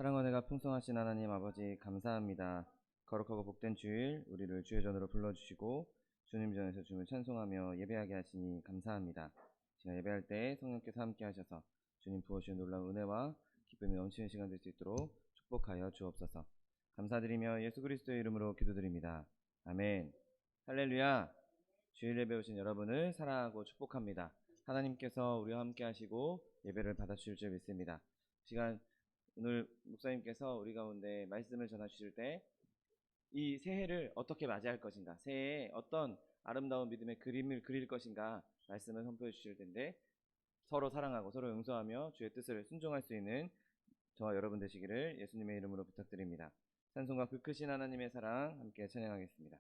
사랑과 은혜가 풍성하신 하나님 아버지 감사합니다. 거룩하고 복된 주일 우리를 주의 전으로 불러주시고 주님 전에서 주님을 찬송하며 예배하게 하시니 감사합니다. 제가 예배할 때 성령께서 함께 하셔서 주님 부어주신 놀라운 은혜와 기쁨이 넘치는 시간 될 수 있도록 축복하여 주옵소서. 감사드리며 예수 그리스도의 이름으로 기도드립니다. 아멘. 할렐루야. 주일 예배 오신 여러분을 사랑하고 축복합니다. 하나님께서 우리와 함께 하시고 예배를 받아주실 줄 믿습니다. 시간 오늘 목사님께서 우리 가운데 말씀을 전해 주실 때 이 새해를 어떻게 맞이할 것인가, 새해에 어떤 아름다운 믿음의 그림을 그릴 것인가 말씀을 선포해 주실 텐데, 서로 사랑하고 서로 용서하며 주의 뜻을 순종할 수 있는 저와 여러분 되시기를 예수님의 이름으로 부탁드립니다. 찬송과 그 크신 하나님의 사랑 함께 찬양하겠습니다.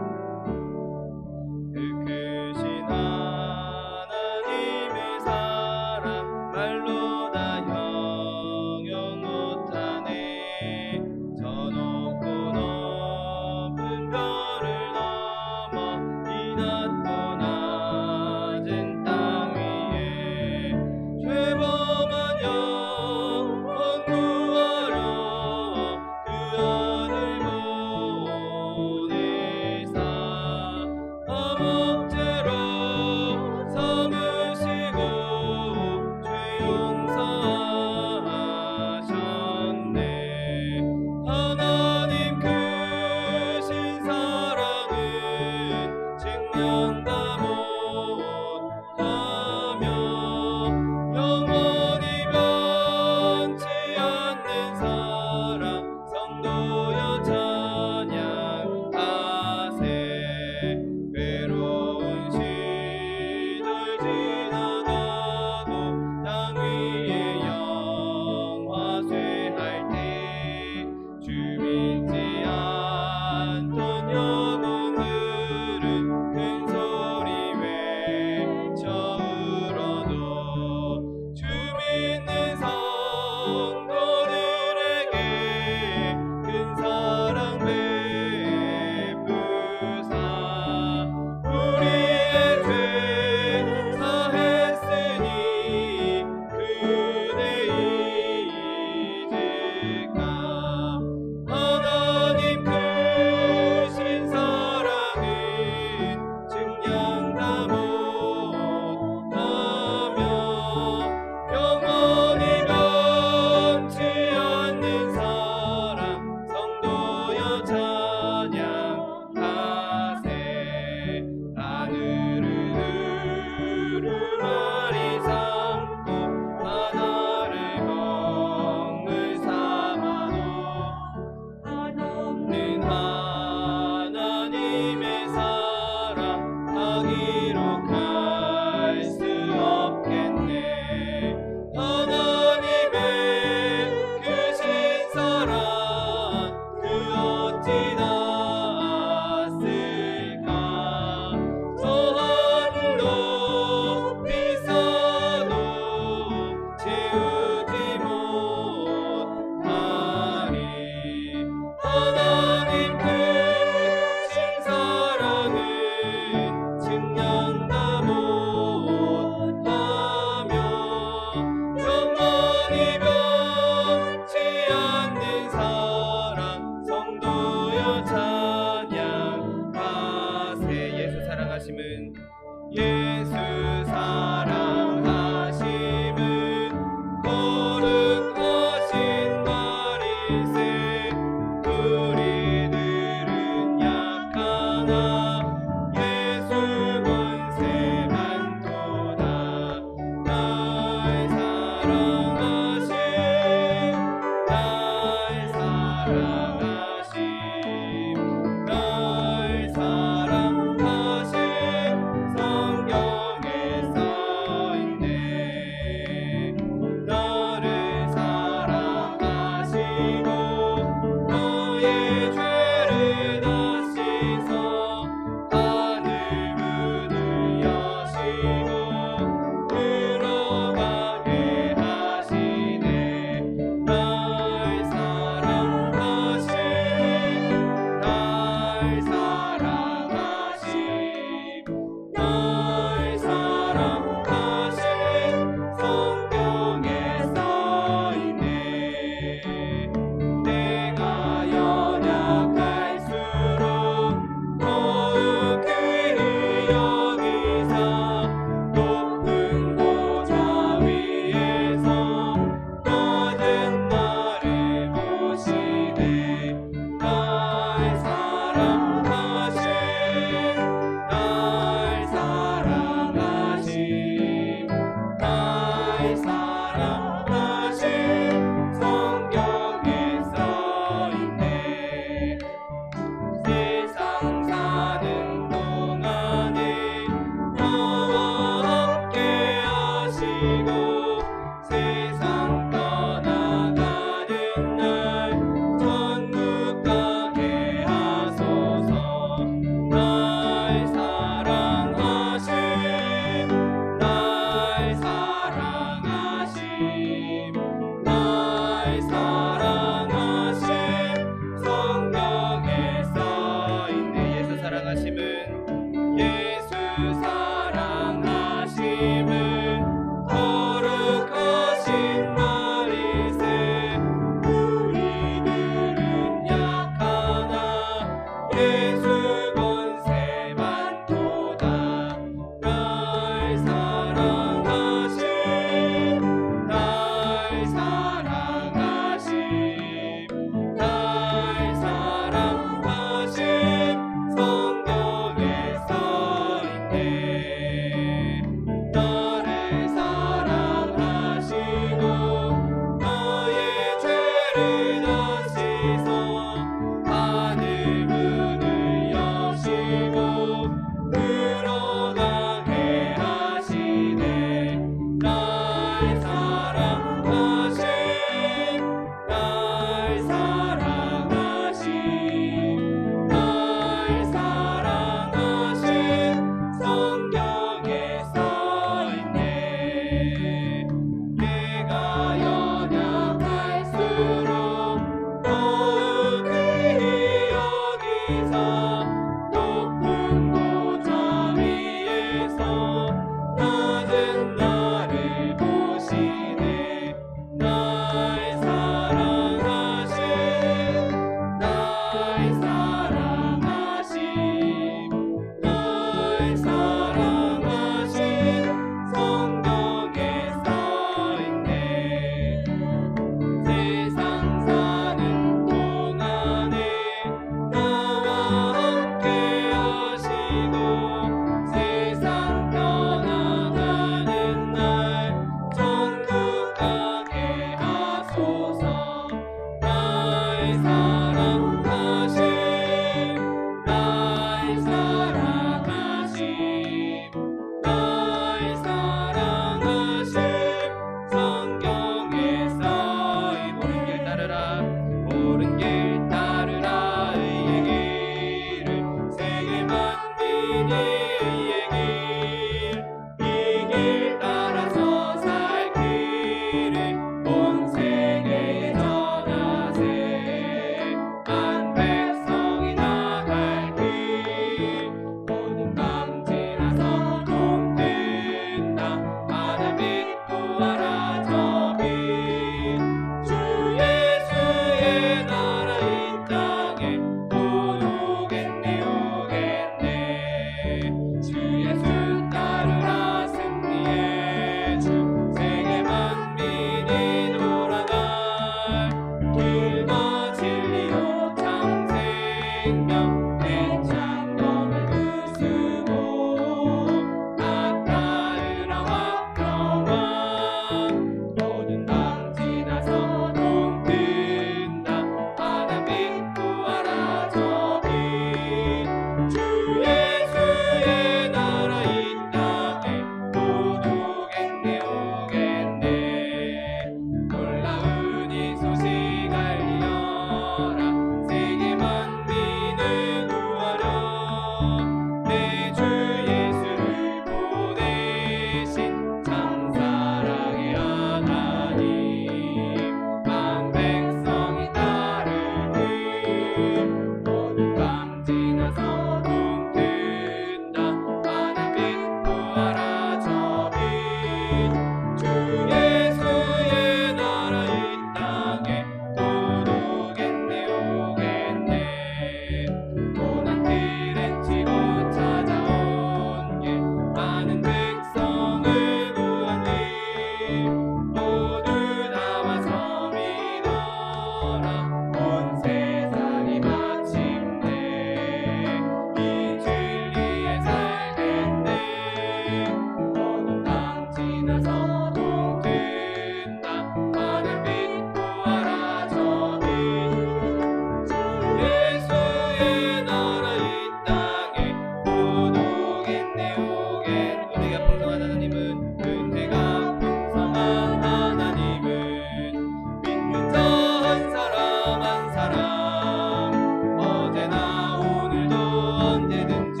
사람 어제나 오늘도 언제든지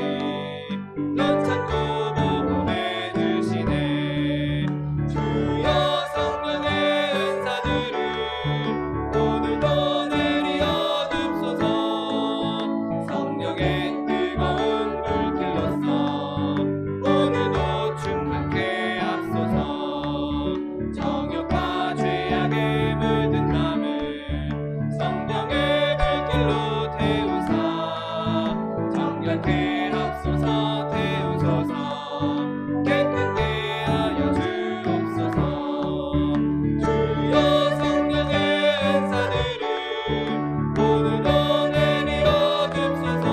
넌 찾고 보호해 주시네. 주여 성령의 은사들을 오늘도 내리어 줍소서. 성령의 뜨거운 불길로서 오늘도 충만케 앞서서 정욕과 죄악에 물든 맘을 성령의 불길로 태우사 정결케 앞서서 태우소서. 깨끗게 하여 주옵소서. 주여 성령의 은사들을 오늘도 내리어 줍소서.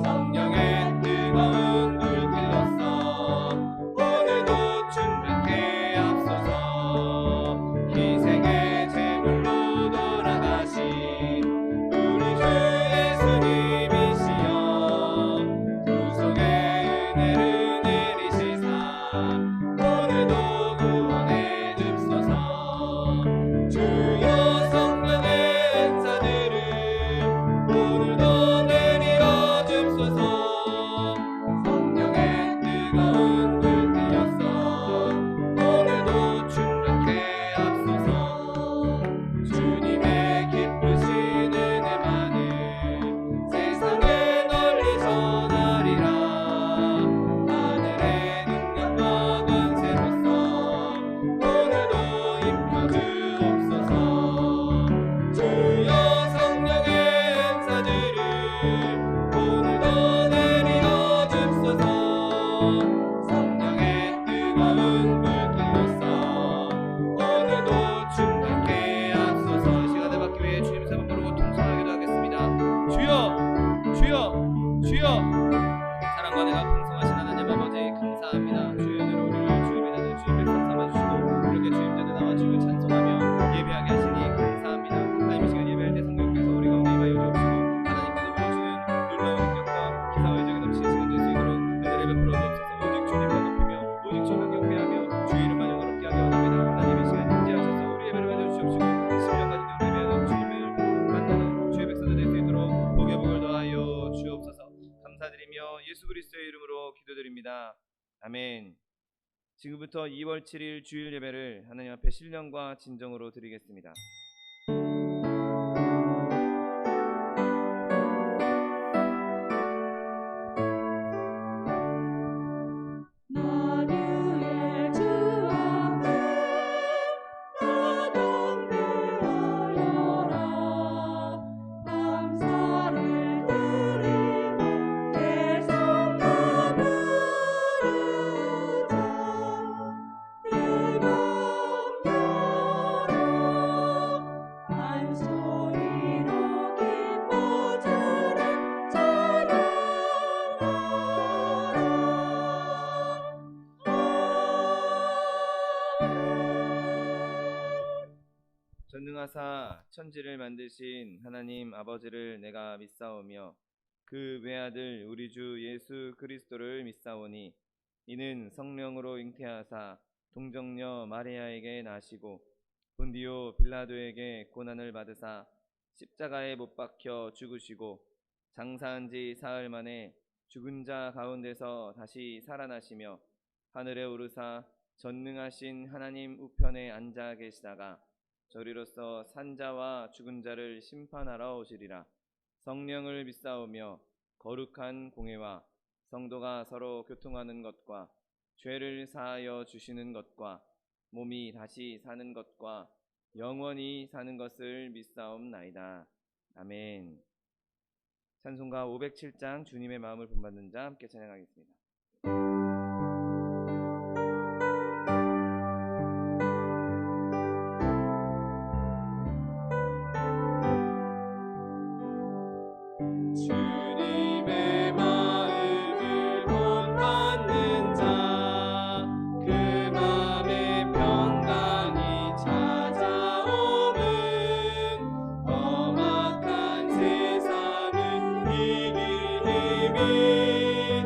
성령의 뜨거운 불길로서 오늘도 충만케 앞서서 희생의 제물로 돌아가신 우리 주 예수님이시여 구속의 은혜를 내리시사 오늘도 구원해 줍소서. 주여 성령의 은사들을 오늘도 내리어 줍소서. 성령의 뜨거운 불길로서 오늘도 충만케 앞서서 주님의 기쁘신 은혜만을 세상에 널리 전하리라. 하늘의 능력과 권세로서 오늘도 입혀 주옵소서. 주여 성령의 은사들을 오늘도 내리어 줍소서. 성령의 뜨거운 불길로서 오늘도 충만케 앞서서 시간을 받기 위해 주님 세번 부르고 통성하기도 하겠습니다. 주여 주여 주여. 사랑과 내가 풍성하신 하나님 아버지 감사합니다. 주의 은혜로 우리를 주님의 자녀 주님 백성 삼아주시고 이렇게 주님 전에 나와 주님을 찬송하며 예배하게 하시니 감사합니다. 하나님 이 시간 예배할 때 성령께서 우리 가운데 임하여 주옵시고 하나님께서 보여주는 놀라운 능력과 기사와 여정이 넘치는 시간 될 수 있도록 은혜를 베풀어 주옵소서. 오직 주님만 높이며 오직 주님만 경배하며 주의 이름만 영광롭게 하게 원합니다. 하나님 이 시간 인지하셔서 우리 예배를 받아 주옵시고 10년까지 예배하는 주님을 만나는 주의 백성들 될 수 있도록 복의 복을 더하여 주옵소서. 감사드리며 예수 그리스도의 이름으로 기도드립니다. 아멘. 지금부터 2월 7일 주일 예배를 하나님 앞에 신령과 진정으로 드리겠습니다. 만유의 주 앞에 나경배하여라. 감사를 드리고 대성가 부르자. 내 맘 열어 한 소리로 기뻐 주를 전능하사 천지를 만드신 하나님 아버지를 내가 믿사오며 그 외아들 우리 주 예수 그리스도를 믿사오니 이는 성령으로 잉태하사 동정녀 마리아에게 나시고 본디오 빌라도에게 고난을 받으사 십자가에 못 박혀 죽으시고 장사한 지 사흘 만에 죽은 자 가운데서 다시 살아나시며 하늘에 오르사 전능하신 하나님 우편에 앉아 계시다가 저리로서 산자와 죽은 자를 심판하러 오시리라. 성령을 믿사오며 거룩한 공회와 성도가 서로 교통하는 것과 죄를 사하여 주시는 것과 몸이 다시 사는 것과 영원히 사는 것을 믿사옵나이다. 아멘. 찬송가 507장 주님의 마음을 본받는 자 함께 찬양하겠습니다. 주님의 마음을 본받는 자, 그 맘에 평강이 찾아오는 험악한 세상을 이길 힘이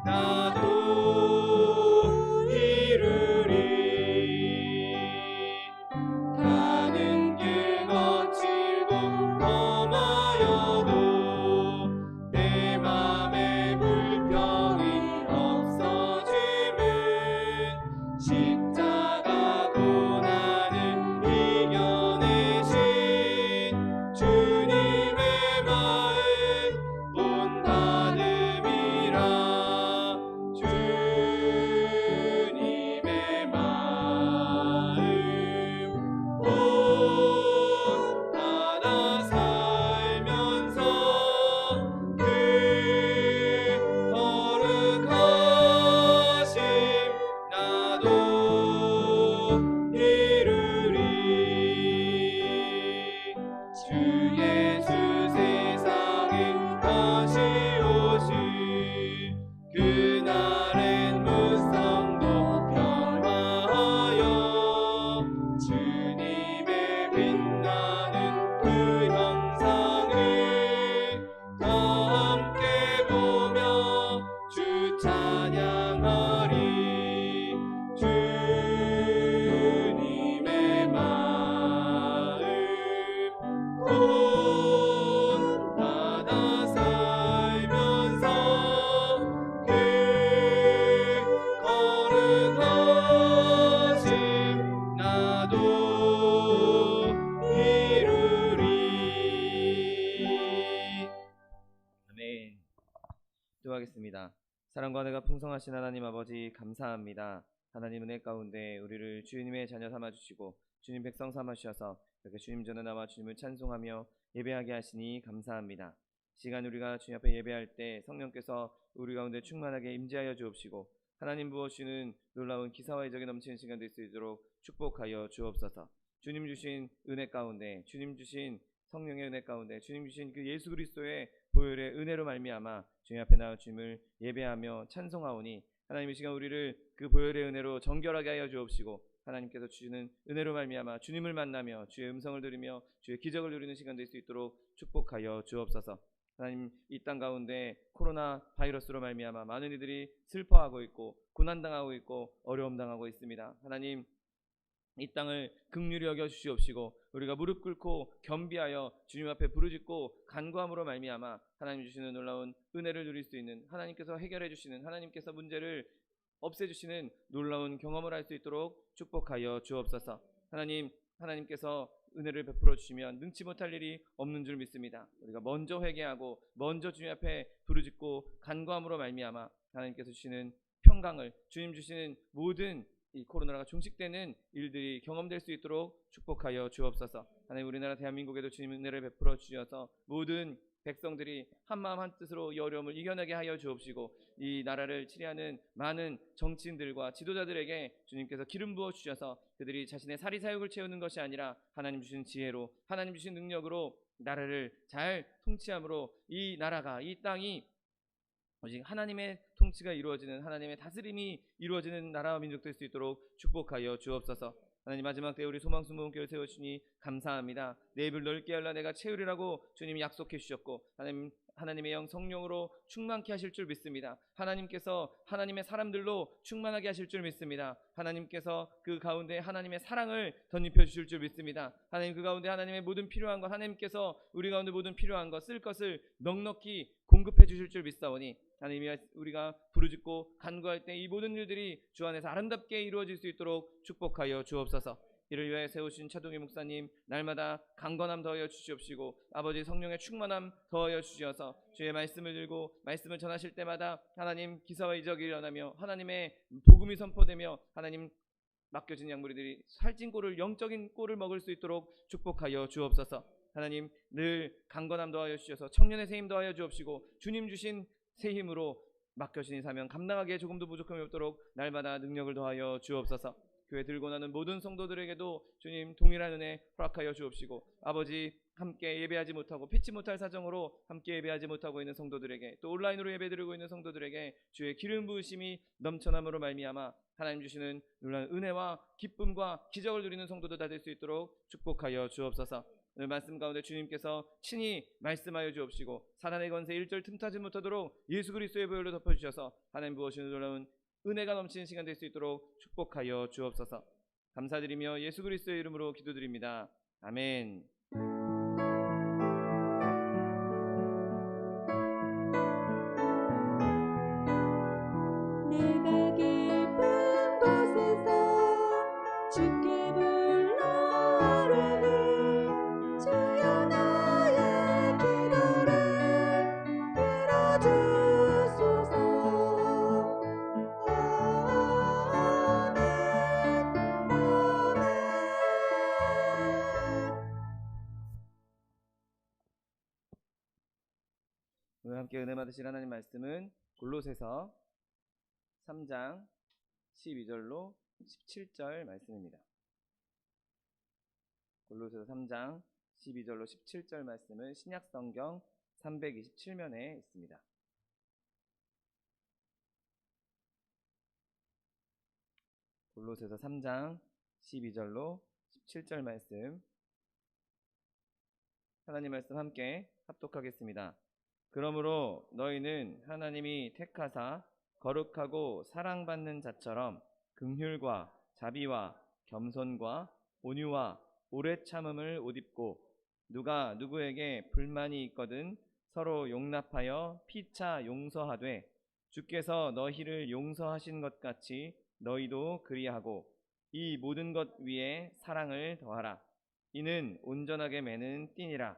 나도 이루리. 가는 길 거칠고 험하여도 내 맘에 불평이 없어짐은 십자가 고난을 이겨내신 주님의 마음 본받음이라. 주님의 마음 본받아 살면서 그 거룩하심 나도 이루리. 주 예수 세상에 다시 오실 그날엔 무성도 변화하여 주님의 빛나는 그 형상을 다 함께 보며 주 찬양하리. 주님의 마음 본받아 살면서 그 거룩하심 나도 이루리. 아멘. 기도하겠습니다. 사랑과 은혜가 풍성하신 하나님 아버지 감사합니다. 하나님 은혜 가운데 우리를 주님의 자녀 삼아주시고 주님 백성 삼아주셔서 이렇게 주님 전에 나와 주님을 찬송하며 예배하게 하시니 감사합니다. 시간 우리가 주님 앞에 예배할 때 성령께서 우리 가운데 충만하게 임재하여 주옵시고 하나님 부어주시는 놀라운 기사와 이적이 넘치는 시간 될 수 있도록 축복하여 주옵소서. 주님 주신 은혜 가운데 주님 주신 성령의 은혜 가운데 주님 주신 그 예수 그리스도의 보혈의 은혜로 말미암아 주님 앞에 나와 주님을 예배하며 찬송하오니 하나님 이 시간 우리를 그 보혈의 은혜로 정결하게 하여 주옵시고 하나님께서 주시는 은혜로 말미암아 주님을 만나며 주의 음성을 들으며 주의 기적을 누리는 시간 될 수 있도록 축복하여 주옵소서. 하나님 이 땅 가운데 코로나 바이러스로 말미암아 많은 이들이 슬퍼하고 있고 고난당하고 있고 어려움 당하고 있습니다. 하나님 이 땅을 긍휼히 여겨 주시옵시고 우리가 무릎 꿇고 겸비하여 주님 앞에 부르짖고 간구함으로 말미암아 하나님 주시는 놀라운 은혜를 누릴 수 있는 하나님께서 해결해 주시는 하나님께서 문제를 없애주시는 놀라운 경험을 할 수 있도록 축복하여 주옵소서. 하나님께서 은혜를 베풀어 주시면 능치 못할 일이 없는 줄 믿습니다. 우리가 먼저 회개하고 먼저 주님 앞에 부르짖고 간구함으로 말미암아 하나님께서 주시는 평강을 주님 주시는 모든 이 코로나가 종식되는 일들이 경험될 수 있도록 축복하여 주옵소서. 하나님 우리나라 대한민국에도 주님 은혜를 베풀어 주셔서 모든 백성들이 한마음 한뜻으로 이 어려움을 이겨내게 하여 주옵시고 이 나라를 치리하는 많은 정치인들과 지도자들에게 주님께서 기름 부어 주셔서 그들이 자신의 사리사욕을 채우는 것이 아니라 하나님 주신 지혜로 하나님 주신 능력으로 나라를 잘 통치함으로 이 나라가 이 땅이 오직 하나님의 통치가 이루어지는 하나님의 다스림이 이루어지는 나라와 민족 될 수 있도록 축복하여 주옵소서. 하나님 마지막 때 우리 소망수문교를 세우시니 감사합니다. 내 입을 넓게 열라 내가 채우리라고 주님이 약속해 주셨고 하나님의 영 성령으로 충만케 하실 줄 믿습니다. 하나님께서 하나님의 사람들로 충만하게 하실 줄 믿습니다. 하나님께서 그 가운데 하나님의 사랑을 덧입혀 주실 줄 믿습니다. 하나님 그 가운데 하나님의 모든 필요한 것 하나님께서 우리 가운데 모든 필요한 것 쓸 것을 넉넉히 공급해 주실 줄 믿사오니 하나님이 우리가 부르짖고 간구할 때 이 모든 일들이 주 안에서 아름답게 이루어질 수 있도록 축복하여 주옵소서. 이를 위하여 세우신 차동희 목사님 날마다 강건함 더하여 주시옵시고 아버지 성령의 충만함 더하여 주시어서 주의 말씀을 들고 말씀을 전하실 때마다 하나님 기사와 이적이 일어나며 하나님의 복음이 선포되며 하나님 맡겨진 양무리들이 살찐 꼴을 영적인 꼴을 먹을 수 있도록 축복하여 주옵소서. 하나님 늘 강건함 더하여 주셔서 청년의 새 힘 더하여 주옵시고 주님 주신 새 힘으로 맡겨진 이 사명 감당하기에 조금도 부족함이 없도록 날마다 능력을 더하여 주옵소서. 교회 들고 나는 모든 성도들에게도 주님 동일한 은혜 허락하여 주옵시고 아버지 함께 예배하지 못하고 피치 못할 사정으로 함께 예배하지 못하고 있는 성도들에게 또 온라인으로 예배드리고 있는 성도들에게 주의 기름 부으심이 넘쳐남으로 말미암아 하나님 주시는 놀라운 은혜와 기쁨과 기적을 누리는 성도들 다 될 수 있도록 축복하여 주옵소서. 오늘 말씀 가운데 주님께서 친히 말씀하여 주옵시고 사단의 권세 일절 틈타지 못하도록 예수 그리스도의 보혈로 덮어주셔서 하나님 부어주시는 놀라운 은혜가 넘치는 시간 될 수 있도록 축복하여 주옵소서. 감사드리며 예수 그리스도의 이름으로 기도드립니다. 아멘. 내가 깊은 곳에서 주께 불러오르니 주여 나의 기도를 들어주소서. 아멘 아멘. 오늘 함께 은혜 받으실 하나님 말씀은 골로새서 3장 12절로 17절 말씀입니다. 골로새서 3장 12절로 17절 말씀은 신약성경 327면에 있습니다. 골로새서 3장 12절로 17절 말씀, 하나님 말씀 함께 합독하겠습니다. 그러므로 너희는 하나님이 택하사 거룩하고 사랑받는 자처럼 긍휼과 자비와 겸손과 온유와 오래 참음을 옷 입고 누가 누구에게 불만이 있거든 서로 용납하여 피차 용서하되 주께서 너희를 용서하신 것 같이 너희도 그리하고 이 모든 것 위에 사랑을 더하라. 이는 온전하게 매는 띠니라.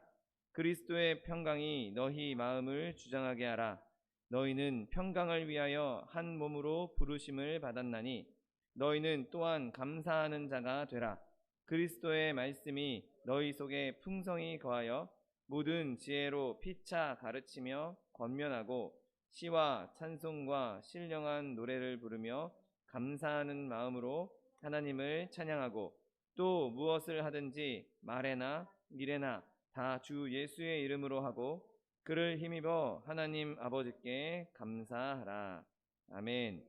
그리스도의 평강이 너희 마음을 주장하게 하라. 너희는 평강을 위하여 한 몸으로 부르심을 받았나니 너희는 또한 감사하는 자가 되라. 그리스도의 말씀이 너희 속에 풍성히 거하여 모든 지혜로 피차 가르치며 권면하고 시와 찬송과 신령한 노래를 부르며 감사하는 마음으로 하나님을 찬양하고 또 무엇을 하든지 말에나 일에나 다 주 예수의 이름으로 하고 그를 힘입어 하나님 아버지께 감사하라. 아멘.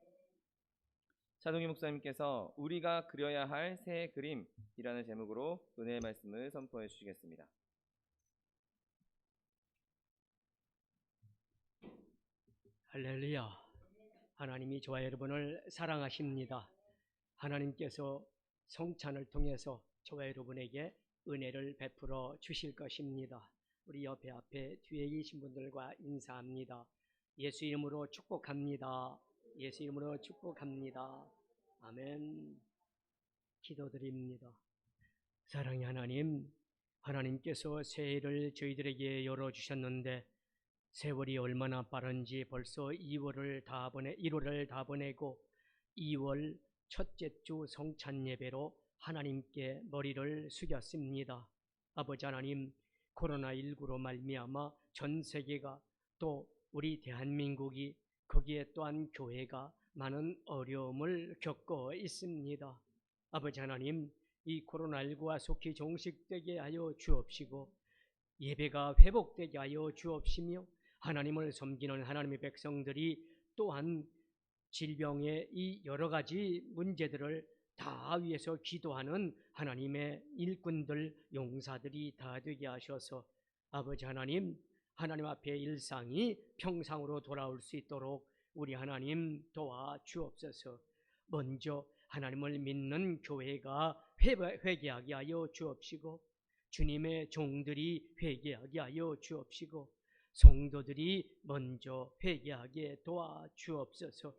차동희 목사님께서 우리가 그려야 할 새 그림이라는 제목으로 은혜의 말씀을 선포해 주시겠습니다. 할렐루야. 하나님이 저와 여러분을 사랑하십니다. 하나님께서 성찬을 통해서 저와 여러분에게 은혜를 베풀어 주실 것입니다. 우리 옆에 앞에 뒤에 계신 분들과 인사합니다. 예수 이름으로 축복합니다. 예수 이름으로 축복합니다. 아멘. 기도드립니다. 사랑의 하나님, 하나님께서 새해를 저희들에게 열어주셨는데 세월이 얼마나 빠른지 벌써 1월을 다 보내고 2월 첫째 주 성찬 예배로 하나님께 머리를 숙였습니다. 아버지 하나님, 코로나19로 말미암아 전 세계가 또 우리 대한민국이 거기에 또한 교회가 많은 어려움을 겪고 있습니다. 아버지 하나님, 이 코로나19가 속히 종식되게 하여 주옵시고 예배가 회복되게 하여 주옵시며 하나님을 섬기는 하나님의 백성들이 또한 질병의 이 여러 가지 문제들을 다 위해서 기도하는 하나님의 일꾼들, 용사들이 다 되게 하셔서 아버지 하나님, 하나님 앞에 일상이 평상으로 돌아올 수 있도록 우리 하나님 도와 주옵소서. 먼저 하나님을 믿는 교회가 회개하게 하여 주옵시고 주님의 종들이 회개하게 하여 주옵시고 성도들이 먼저 회개하게 도와 주옵소서.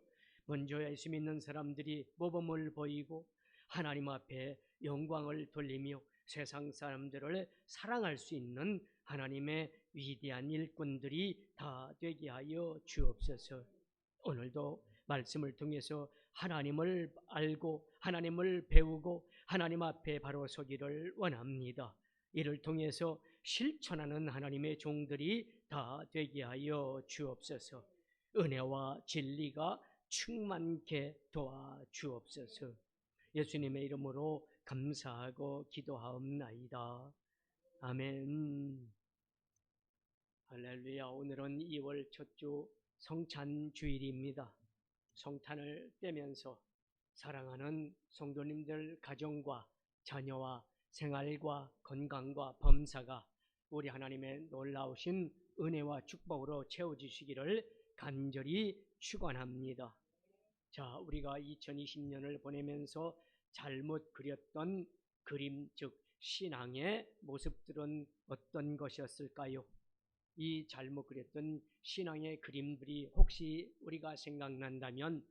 먼저 예수 믿는 사람들이 모범을 보이고 하나님 앞에 영광을 돌리며 세상 사람들을 사랑할 수 있는 하나님의 위대한 일꾼들이 다 되게 하여 주옵소서. 오늘도 말씀을 통해서 하나님을 알고 하나님을 배우고 하나님 앞에 바로 서기를 원합니다. 이를 통해서 실천하는 하나님의 종들이 다 되게 하여 주옵소서. 은혜와 진리가 충만케 도와 주옵소서. 예수님의 이름으로 감사하고 기도하옵나이다. 아멘. 할렐루야. 오늘은 2월 첫 주 성찬 주일입니다. 성탄을 떼면서 사랑하는 성도님들 가정과 자녀와 생활과 건강과 범사가 우리 하나님의 놀라우신 은혜와 축복으로 채워주시기를 간절히 축원합니다. 자, 우리가 2020년을 보내면서 잘못 그렸던 그림, 즉 신앙의 모습들은 어떤 것이었을까요? 이 잘못 그렸던 신앙의 그림들이 혹시 우리가 생각난다면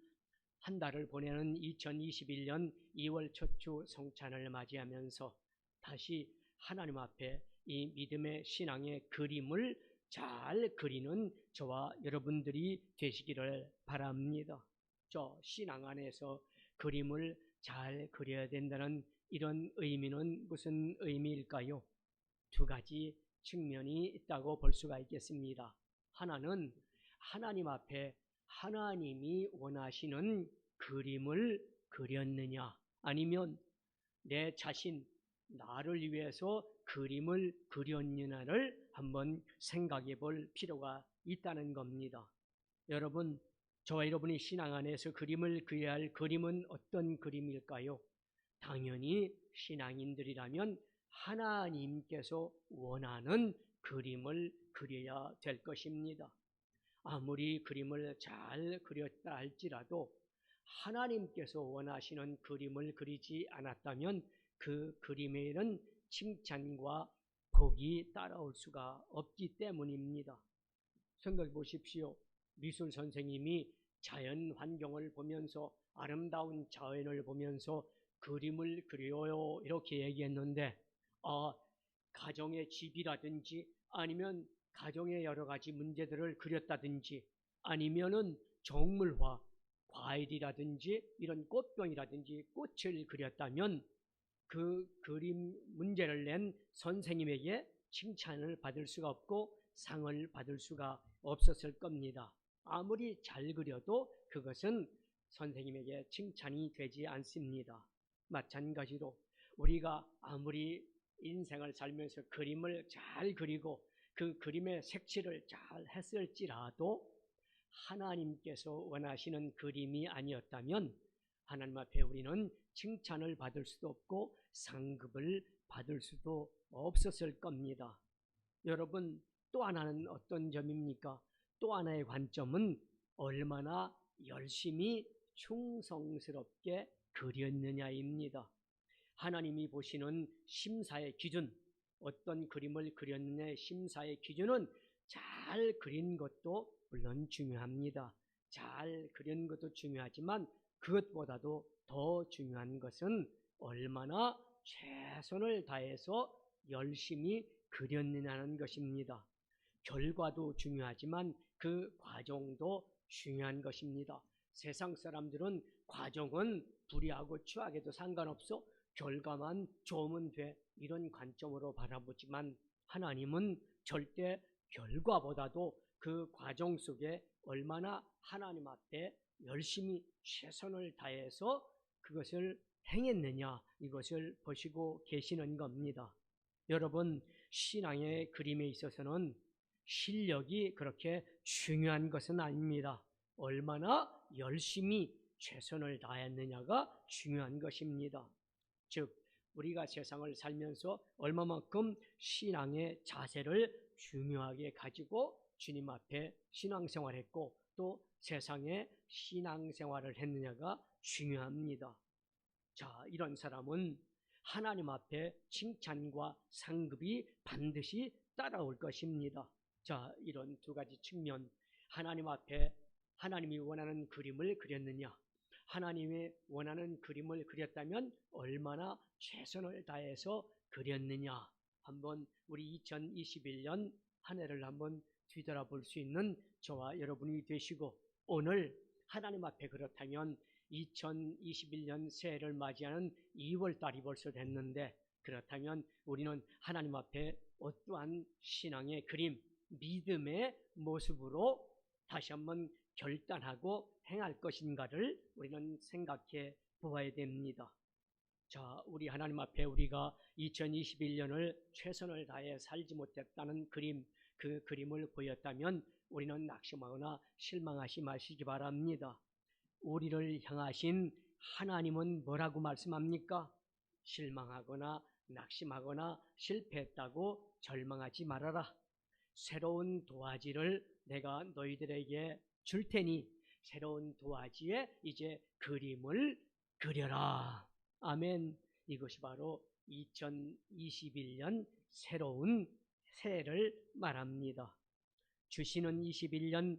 한 달을 보내는 2021년 2월 첫 주 성찬을 맞이하면서 다시 하나님 앞에 이 믿음의 신앙의 그림을 잘 그리는 저와 여러분들이 되시기를 바랍니다. 저 신앙 안에서 그림을 잘 그려야 된다는 이런 의미는 무슨 의미일까요? 두 가지 측면이 있다고 볼 수가 있겠습니다. 하나는 하나님 앞에 하나님이 원하시는 그림을 그렸느냐, 아니면 내 자신, 나를 위해서 그림을 그렸느냐를 한번 생각해 볼 필요가 있다는 겁니다. 여러분, 저와 여러분이 신앙 안에서 그림을 그려야 할 그림은 어떤 그림일까요? 당연히 신앙인들이라면 하나님께서 원하는 그림을 그려야 될 것입니다. 아무리 그림을 잘 그렸다 할지라도 하나님께서 원하시는 그림을 그리지 않았다면 그 그림에는 칭찬과 복이 따라올 수가 없기 때문입니다. 생각해 보십시오. 미술 선생님이 자연 환경을 보면서, 아름다운 자연을 보면서 그림을 그려요 이렇게 얘기했는데, 가정의 집이라든지 아니면 가정의 여러 가지 문제들을 그렸다든지 아니면은 정물화, 과일이라든지 이런 꽃병이라든지 꽃을 그렸다면 그 그림 문제를 낸 선생님에게 칭찬을 받을 수가 없고 상을 받을 수가 없었을 겁니다. 아무리 잘 그려도 그것은 선생님에게 칭찬이 되지 않습니다. 마찬가지로 우리가 아무리 인생을 살면서 그림을 잘 그리고 그 그림의 색칠을 잘 했을지라도 하나님께서 원하시는 그림이 아니었다면 하나님 앞에 우리는 칭찬을 받을 수도 없고 상급을 받을 수도 없었을 겁니다. 여러분, 또 하나는 어떤 점입니까? 또 하나의 관점은 얼마나 열심히 충성스럽게 그렸느냐입니다. 하나님이 보시는 심사의 기준, 어떤 그림을 그렸느냐의 심사의 기준은 잘 그린 것도 물론 중요합니다. 잘 그린 것도 중요하지만 그것보다도 더 중요한 것은 얼마나 최선을 다해서 열심히 그렸느냐는 것입니다. 결과도 중요하지만 그 과정도 중요한 것입니다. 세상 사람들은 과정은 불의하고 추악해도 상관없어, 결과만 좋으면 돼, 이런 관점으로 바라보지만 하나님은 절대 결과보다도 그 과정 속에 얼마나 하나님 앞에 열심히 최선을 다해서 그것을 행했느냐, 이것을 보시고 계시는 겁니다. 여러분, 신앙의 그림에 있어서는 실력이 그렇게 중요한 것은 아닙니다. 얼마나 열심히 최선을 다했느냐가 중요한 것입니다. 즉, 우리가 세상을 살면서 얼마만큼 신앙의 자세를 중요하게 가지고 주님 앞에 신앙생활했고 또 세상에 신앙생활을 했느냐가 중요합니다. 자, 이런 사람은 하나님 앞에 칭찬과 상급이 반드시 따라올 것입니다. 자, 이런 두 가지 측면, 하나님 앞에 하나님이 원하는 그림을 그렸느냐, 하나님이 원하는 그림을 그렸다면 얼마나 최선을 다해서 그렸느냐, 한번 우리 2021년 한 해를 한번 뒤돌아볼 수 있는 저와 여러분이 되시고, 오늘 하나님 앞에 그렇다면 2021년 새해를 맞이하는 2월 달이 벌써 됐는데, 그렇다면 우리는 하나님 앞에 어떠한 신앙의 그림, 믿음의 모습으로 다시 한번 결단하고 행할 것인가를 우리는 생각해 보아야 됩니다. 자, 우리 하나님 앞에 우리가 2021년을 최선을 다해 살지 못했다는 그림, 그 그림을 보였다면 우리는 낙심하거나 실망하지 마시기 바랍니다. 우리를 향하신 하나님은 뭐라고 말씀합니까? 실망하거나 낙심하거나 실패했다고 절망하지 말아라. 새로운 도화지를 내가 너희들에게 줄 테니 새로운 도화지에 이제 그림을 그려라. 아멘. 이것이 바로 2021년 새로운 새해를 말합니다. 주시는 21년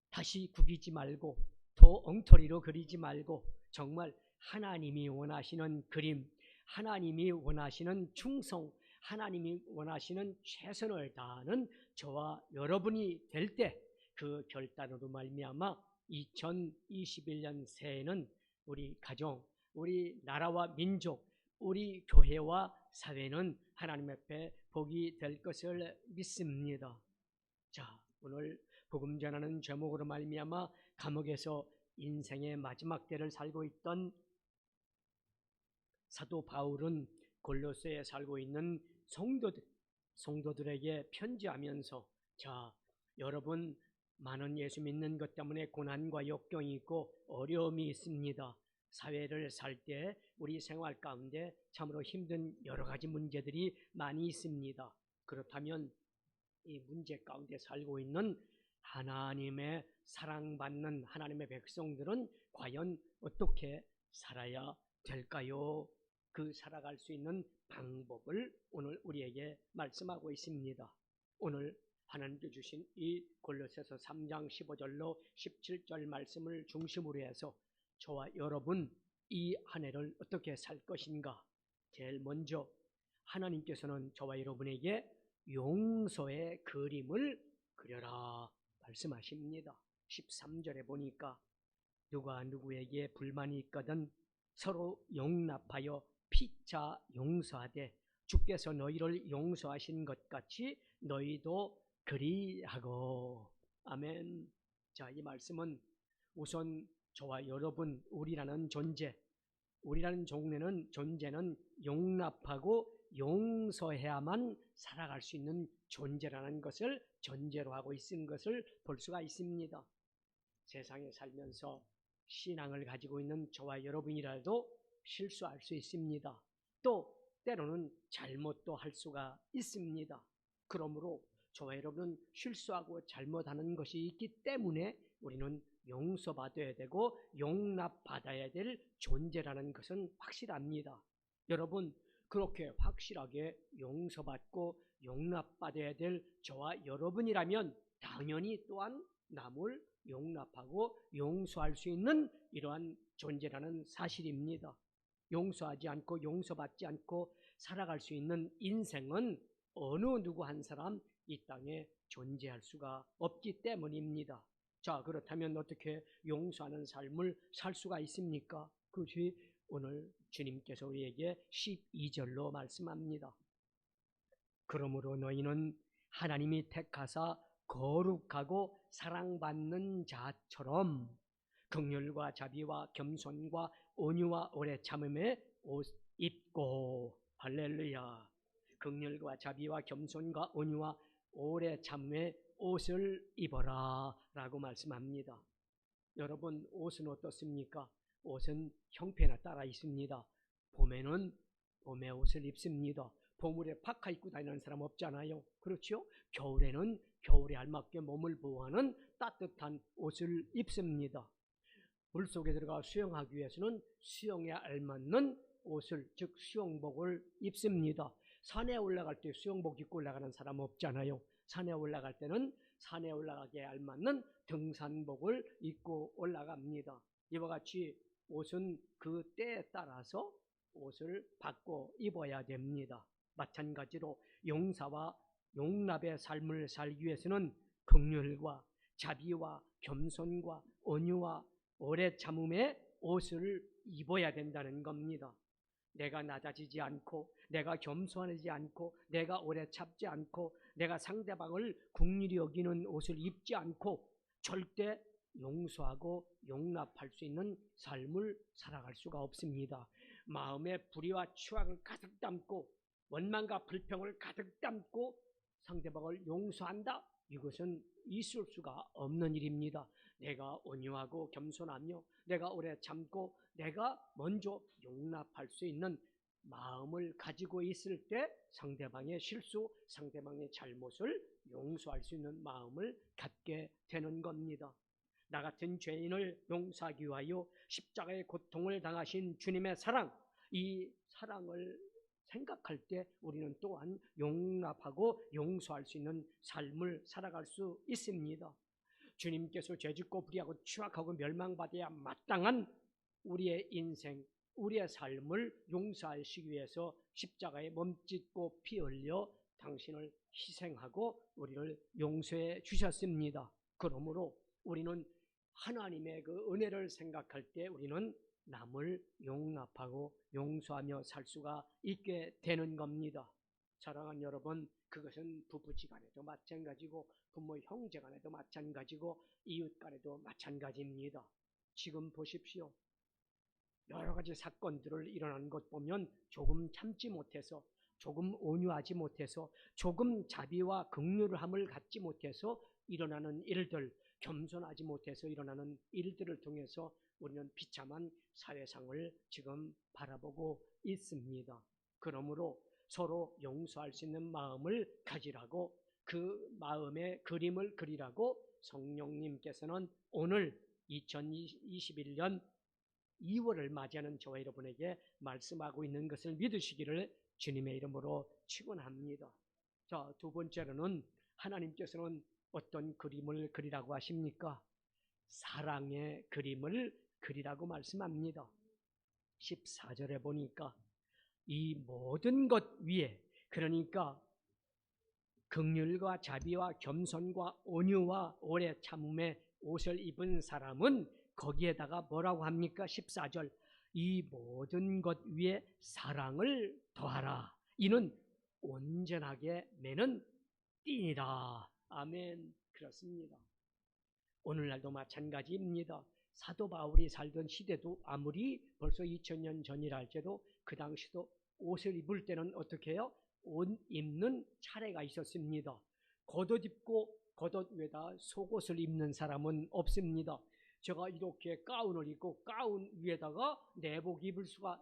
다시 구기지 말고 더 엉터리로 그리지 말고 정말 하나님이 원하시는 그림, 하나님이 원하시는 충성, 하나님이 원하시는 최선을 다하는 저와 여러분이 될 때 그 결단으로 말미암아 2021년 새해는 우리 가정, 우리 나라와 민족, 우리 교회와 사회는 하나님 앞에 복이 될 것을 믿습니다. 자, 오늘 복음 전하는 제목으로 말미암아 감옥에서 인생의 마지막 때를 살고 있던 사도 바울은 골로새에 살고 있는 성도들에게 편지하면서 자, 여러분 많은 예수 믿는 것 때문에 고난과 역경이 있고 어려움이 있습니다. 사회를 살 때 우리 생활 가운데 참으로 힘든 여러 가지 문제들이 많이 있습니다. 그렇다면 이 문제 가운데 살고 있는 하나님의 사랑받는 하나님의 백성들은 과연 어떻게 살아야 될까요? 그 살아갈 수 있는 방법을 오늘 우리에게 말씀하고 있습니다. 오늘 하나님께 주신 이 골로새서 3장 15절로 17절 말씀을 중심으로 해서 저와 여러분 이 한 해를 어떻게 살 것인가? 제일 먼저 하나님께서는 저와 여러분에게 용서의 그림을 그려라 말씀하십니다. 13절에 보니까 누가 누구에게 불만이 있거든 서로 용납하여 피차 용서하되 주께서 너희를 용서하신 것 같이 너희도 그리하고. 아멘. 자, 이 말씀은 우선 저와 여러분, 우리라는 존재는 용납하고 용서해야만 살아갈 수 있는 존재라는 것을 전제로 하고 있는 것을 볼 수가 있습니다. 세상에 살면서 신앙을 가지고 있는 저와 여러분이라도 실수할 수 있습니다. 또 때로는 잘못도 할 수가 있습니다. 그러므로 저와 여러분은 실수하고 잘못하는 것이 있기 때문에 우리는 용서받아야 되고 용납받아야 될 존재라는 것은 확실합니다. 여러분, 그렇게 확실하게 용서받고 용납받아야 될 저와 여러분이라면 당연히 또한 남을 용납하고 용서할 수 있는 이러한 존재라는 사실입니다. 용서하지 않고 용서받지 않고 살아갈 수 있는 인생은 어느 누구 한 사람 이 땅에 존재할 수가 없기 때문입니다. 자, 그렇다면 어떻게 용서하는 삶을 살 수가 있습니까? 그것이 오늘 주님께서 우리에게 12절로 말씀합니다. 그러므로 너희는 하나님이 택하사 거룩하고 사랑받는 자처럼 긍휼과 자비와 겸손과 온유와 오래 참음에 옷 입고. 할렐루야. 긍휼과 자비와 겸손과 온유와 오래 참음에 옷을 입어라 라고 말씀합니다. 여러분, 옷은 어떻습니까? 옷은 형편에 따라 있습니다. 봄에는 봄의 옷을 입습니다. 봄에 파카 입고 다니는 사람 없잖아요. 그렇죠? 겨울에는 겨울에 알맞게 몸을 보호하는 따뜻한 옷을 입습니다. 물속에 들어가 수영하기 위해서는 수영에 알맞는 옷을, 즉 수영복을 입습니다. 산에 올라갈 때 수영복 입고 올라가는 사람 없잖아요. 산에 올라갈 때는 산에 올라가기에 알맞는 등산복을 입고 올라갑니다. 이와 같이 옷은 그 때에 따라서 옷을 바꿔 입어야 됩니다. 마찬가지로 용사와 용납의 삶을 살기 위해서는 긍휼과 자비와 겸손과 온유와 오래 참음의 옷을 입어야 된다는 겁니다. 내가 낮아지지 않고, 내가 겸손하지 않고, 내가 오래 참지 않고, 내가 상대방을 긍휼히 여기는 옷을 입지 않고 절대 용서하고 용납할 수 있는 삶을 살아갈 수가 없습니다. 마음에 불의와 추악을 가득 담고 원망과 불평을 가득 담고 상대방을 용서한다? 이것은 있을 수가 없는 일입니다. 내가 온유하고 겸손하며 내가 오래 참고 내가 먼저 용납할 수 있는 마음을 가지고 있을 때 상대방의 실수, 상대방의 잘못을 용서할 수 있는 마음을 갖게 되는 겁니다. 나 같은 죄인을 용서하기 위하여 십자가의 고통을 당하신 주님의 사랑, 이 사랑을 생각할 때 우리는 또한 용납하고 용서할 수 있는 삶을 살아갈 수 있습니다. 주님께서 죄짓고 불의하고 추악하고 멸망받아야 마땅한 우리의 인생, 우리의 삶을 용서하시기 위해서 십자가에 몸짓고 피 흘려 당신을 희생하고 우리를 용서해 주셨습니다. 그러므로 우리는 하나님의 그 은혜를 생각할 때 우리는 남을 용납하고 용서하며 살 수가 있게 되는 겁니다. 사랑하는 여러분, 그것은 부부지간에도 마찬가지고 부모 형제간에도 마찬가지고 이웃간에도 마찬가지입니다. 지금 보십시오. 여러 가지 사건들을 일어나는 것 보면 조금 참지 못해서, 조금 온유하지 못해서, 조금 자비와 긍휼함을 갖지 못해서 일어나는 일들, 겸손하지 못해서 일어나는 일들을 통해서 우리는 비참한 사회상을 지금 바라보고 있습니다. 그러므로 서로 용서할 수 있는 마음을 가지라고, 그 마음의 그림을 그리라고 성령님께서는 오늘 2021년 2월을 맞이하는 저와 여러분에게 말씀하고 있는 것을 믿으시기를 주님의 이름으로 축원합니다. 자, 두 번째로는 하나님께서는 어떤 그림을 그리라고 하십니까? 사랑의 그림을 그리라고 말씀합니다. 14절에 보니까 이 모든 것 위에, 그러니까 긍휼과 자비와 겸손과 온유와 오래 참음의 옷을 입은 사람은 거기에다가 뭐라고 합니까? 14절, 이 모든 것 위에 사랑을 더하라. 이는 온전하게 매는 띠니라. 아멘. 그렇습니다. 오늘날도 마찬가지입니다. 사도 바울이 살던 시대도 아무리 벌써 2000년 전이라 할지라도 그 당시도 옷을 입을 때는 어떻게 해요? 옷 입는 차례가 있었습니다. 겉옷 입고 겉옷 위에다 속옷을 입는 사람은 없습니다. 제가 이렇게 가운을 입고 가운 위에다가 내복 입을 수가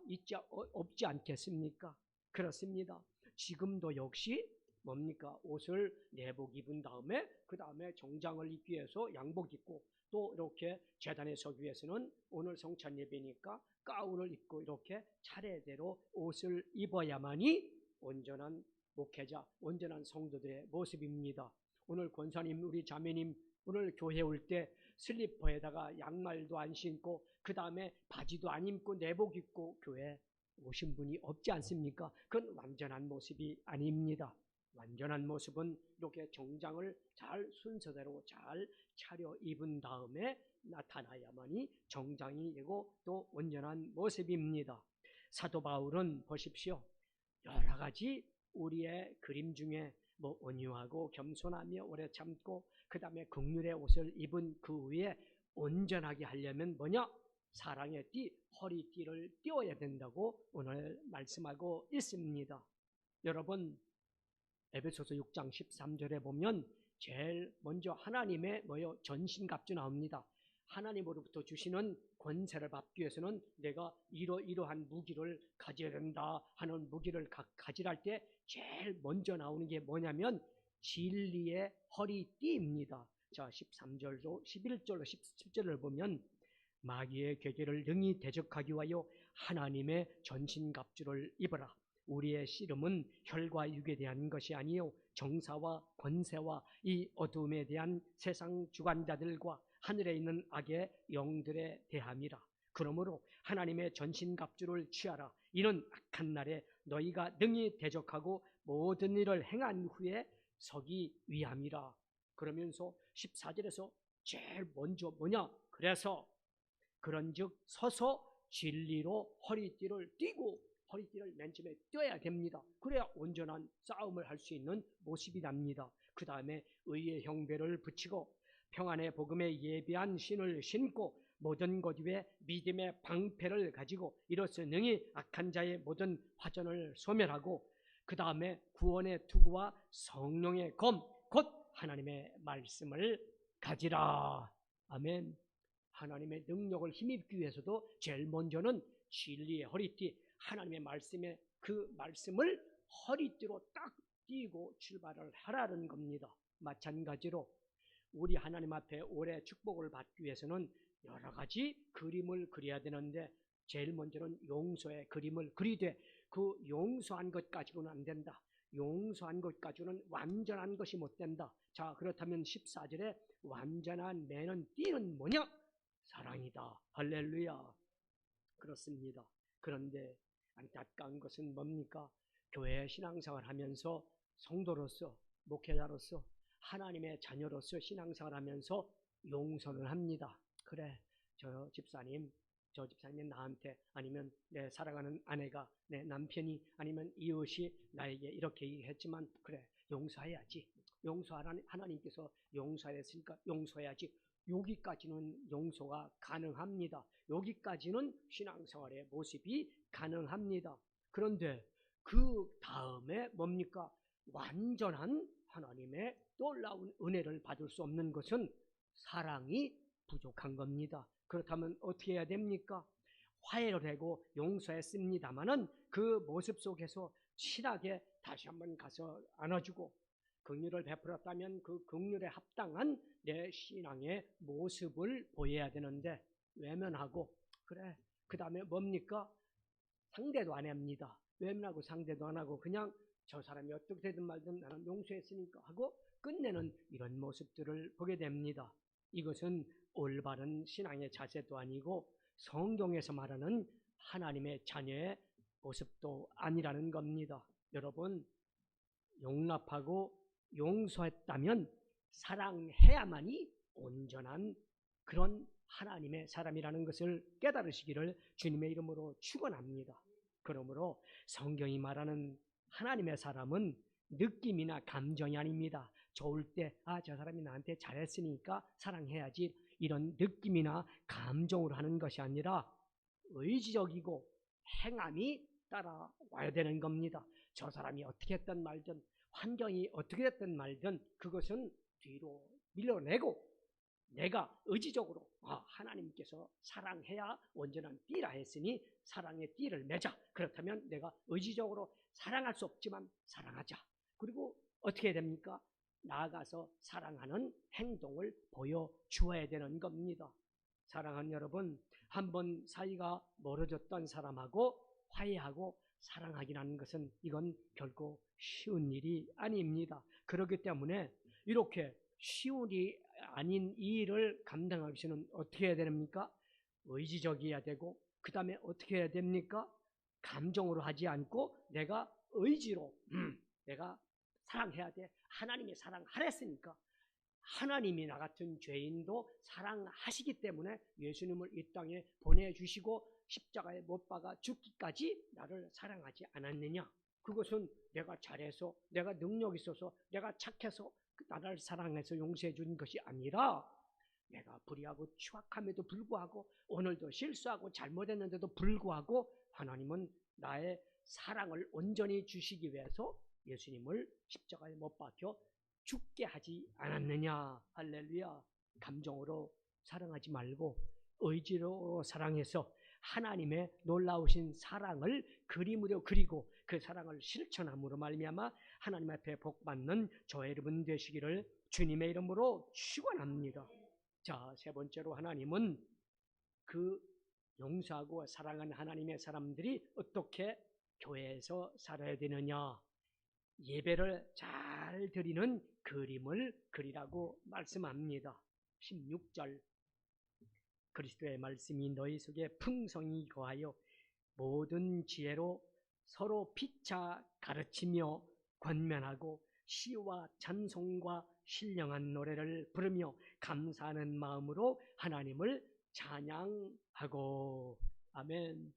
없지 않겠습니까? 그렇습니다. 지금도 역시 뭡니까? 옷을 내복 입은 다음에 그 다음에 정장을 입기 위해서 양복 입고, 또 이렇게 제단에 서기 위해서는 오늘 성찬 예배니까 가운을 입고 이렇게 차례대로 옷을 입어야만이 온전한 목회자, 온전한 성도들의 모습입니다. 오늘 권사님, 우리 자매님 오늘 교회 올 때 슬리퍼에다가 양말도 안 신고 그 다음에 바지도 안 입고 내복 입고 교회 오신 분이 없지 않습니까? 그건 완전한 모습이 아닙니다. 완전한 모습은 이렇게 정장을 잘 순서대로 잘 차려 입은 다음에 나타나야만이 정장이 되고 또 온전한 모습입니다. 사도 바울은 보십시오. 여러 가지 우리의 그림 중에 뭐 온유하고 겸손하며 오래 참고 그 다음에 긍휼의 옷을 입은 그 위에 온전하게 하려면 뭐냐? 사랑의 띠, 허리띠를 띄워야 된다고 오늘 말씀하고 있습니다. 여러분, 에베소서 6장 13절에 보면 제일 먼저 하나님의 전신갑주 나옵니다. 하나님으로부터 주시는 권세를 받기 위해서는 내가 이러한 무기를 가져야 된다 하는 무기를 가지랄 때 제일 먼저 나오는 게 뭐냐면 진리의 허리띠입니다. 자, 13절로 11절로 17절을 보면 마귀의 계계를 능히 대적하기 위하여 하나님의 전신갑주를 입어라. 우리의 씨름은 혈과 육에 대한 것이 아니요 정사와 권세와 이 어둠에 대한 세상 주관자들과 하늘에 있는 악의 영들에 대함이라. 그러므로 하나님의 전신갑주를 취하라. 이는 악한 날에 너희가 능히 대적하고 모든 일을 행한 후에 서기 위함이라. 그러면서 14절에서 제일 먼저 뭐냐? 그래서 그런즉 서서 진리로 허리띠를 띠고, 허리띠를 맨 처음에 떼야 됩니다. 그래야 온전한 싸움을 할 수 있는 모습이 납니다. 그 다음에 의의 형배를 붙이고 평안의 복음에 예비한 신을 신고 모든 것 위에 믿음의 방패를 가지고 이로써 능히 악한 자의 모든 화전을 소멸하고 그 다음에 구원의 투구와 성령의 검, 곧 하나님의 말씀을 가지라. 아멘. 하나님의 능력을 힘입기 위해서도 제일 먼저는 진리의 허리띠, 하나님의 말씀에 그 말씀을 허리띠로 딱 띄고 출발을 하라는 겁니다. 마찬가지로 우리 하나님 앞에 오래 축복을 받기 위해서는 여러 가지 그림을 그려야 되는데 제일 먼저는 용서의 그림을 그리되 그 용서한 것 가지고는 안 된다. 용서한 것 가지고는 완전한 것이 못 된다. 자, 그렇다면 14절에 완전한 매는 띠는 뭐냐? 사랑이다. 할렐루야. 그렇습니다. 그런데 안타까운 것은 뭡니까? 교회 신앙생활 하면서 성도로서 목회자로서 하나님의 자녀로서 신앙생활 하면서 용서를 합니다. 그래, 저 집사님 나한테 아니면 내 사랑하는 아내가 내 남편이 아니면 이웃이 나에게 이렇게 얘기했지만 그래 용서해야지. 용서하라는 하나님께서 용서했으니까 용서해야지. 여기까지는 용서가 가능합니다. 여기까지는 신앙생활의 모습이 가능합니다. 그런데 그 다음에 뭡니까? 완전한 하나님의 놀라운 은혜를 받을 수 없는 것은 사랑이 부족한 겁니다. 그렇다면 어떻게 해야 됩니까? 화해를 하고 용서했습니다마는 그 모습 속에서 친하게 다시 한번 가서 안아주고 긍휼을 베풀었다면 그 긍휼에 합당한 내 신앙의 모습을 보여야 되는데 외면하고 그래 그 다음에 뭡니까? 상대도 안 합니다. 외면하고 상대도 안 하고 그냥 저 사람이 어떻게 되든 말든 나는 용서했으니까 하고 끝내는 이런 모습들을 보게 됩니다. 이것은 올바른 신앙의 자세도 아니고 성경에서 말하는 하나님의 자녀의 모습도 아니라는 겁니다. 여러분, 용납하고 용서했다면 사랑해야만이 온전한 그런 하나님의 사람이라는 것을 깨달으시기를 주님의 이름으로 축원합니다. 그러므로 성경이 말하는 하나님의 사람은 느낌이나 감정이 아닙니다. 좋을 때 저 사람이 나한테 잘했으니까 사랑해야지 이런 느낌이나 감정으로 하는 것이 아니라 의지적이고 행함이 따라와야 되는 겁니다. 저 사람이 어떻게 했든 말든 환경이 어떻게 됐든 말든 그것은 뒤로 밀어내고 내가 의지적으로 하나님께서 사랑해야 온전한 띠라 했으니 사랑의 띠를 매자. 그렇다면 내가 의지적으로 사랑할 수 없지만 사랑하자. 그리고 어떻게 됩니까? 나아가서 사랑하는 행동을 보여주어야 되는 겁니다. 사랑하는 여러분, 한번 사이가 멀어졌던 사람하고 화해하고 사랑하기라는 것은 이건 결코 쉬운 일이 아닙니다. 그렇기 때문에 이렇게 쉬운 일이 아닌 이 일을 감당하기 위해서는 어떻게 해야 됩니까? 의지적이어야 되고 그 다음에 어떻게 해야 됩니까? 감정으로 하지 않고 내가 의지로 내가 사랑해야 돼. 하나님이 사랑하랬으니까 하나님이 나 같은 죄인도 사랑하시기 때문에 예수님을 이 땅에 보내주시고 십자가에 못 박아 죽기까지 나를 사랑하지 않았느냐? 그것은 내가 잘해서 내가 능력 있어서 내가 착해서 나를 사랑해서 용서해 준 것이 아니라 내가 불의하고 추악함에도 불구하고 오늘도 실수하고 잘못했는데도 불구하고 하나님은 나의 사랑을 온전히 주시기 위해서 예수님을 십자가에 못 박혀 죽게 하지 않았느냐. 할렐루야. 감정으로 사랑하지 말고 의지로 사랑해서 하나님의 놀라우신 사랑을 그림으로 그리고 그 사랑을 실천함으로 말미암아 하나님 앞에 복받는 저의 여러분 되시기를 주님의 이름으로 축원합니다. 자, 세 번째로 하나님은 그 용서하고 사랑하는 하나님의 사람들이 어떻게 교회에서 살아야 되느냐. 예배를 잘 드리는 그림을 그리라고 말씀합니다. 16절 그리스도의 말씀이 너희 속에 풍성히 거하여 모든 지혜로 서로 피차 가르치며 권면하고 시와 찬송과 신령한 노래를 부르며 감사하는 마음으로 하나님을 찬양하고. 아멘.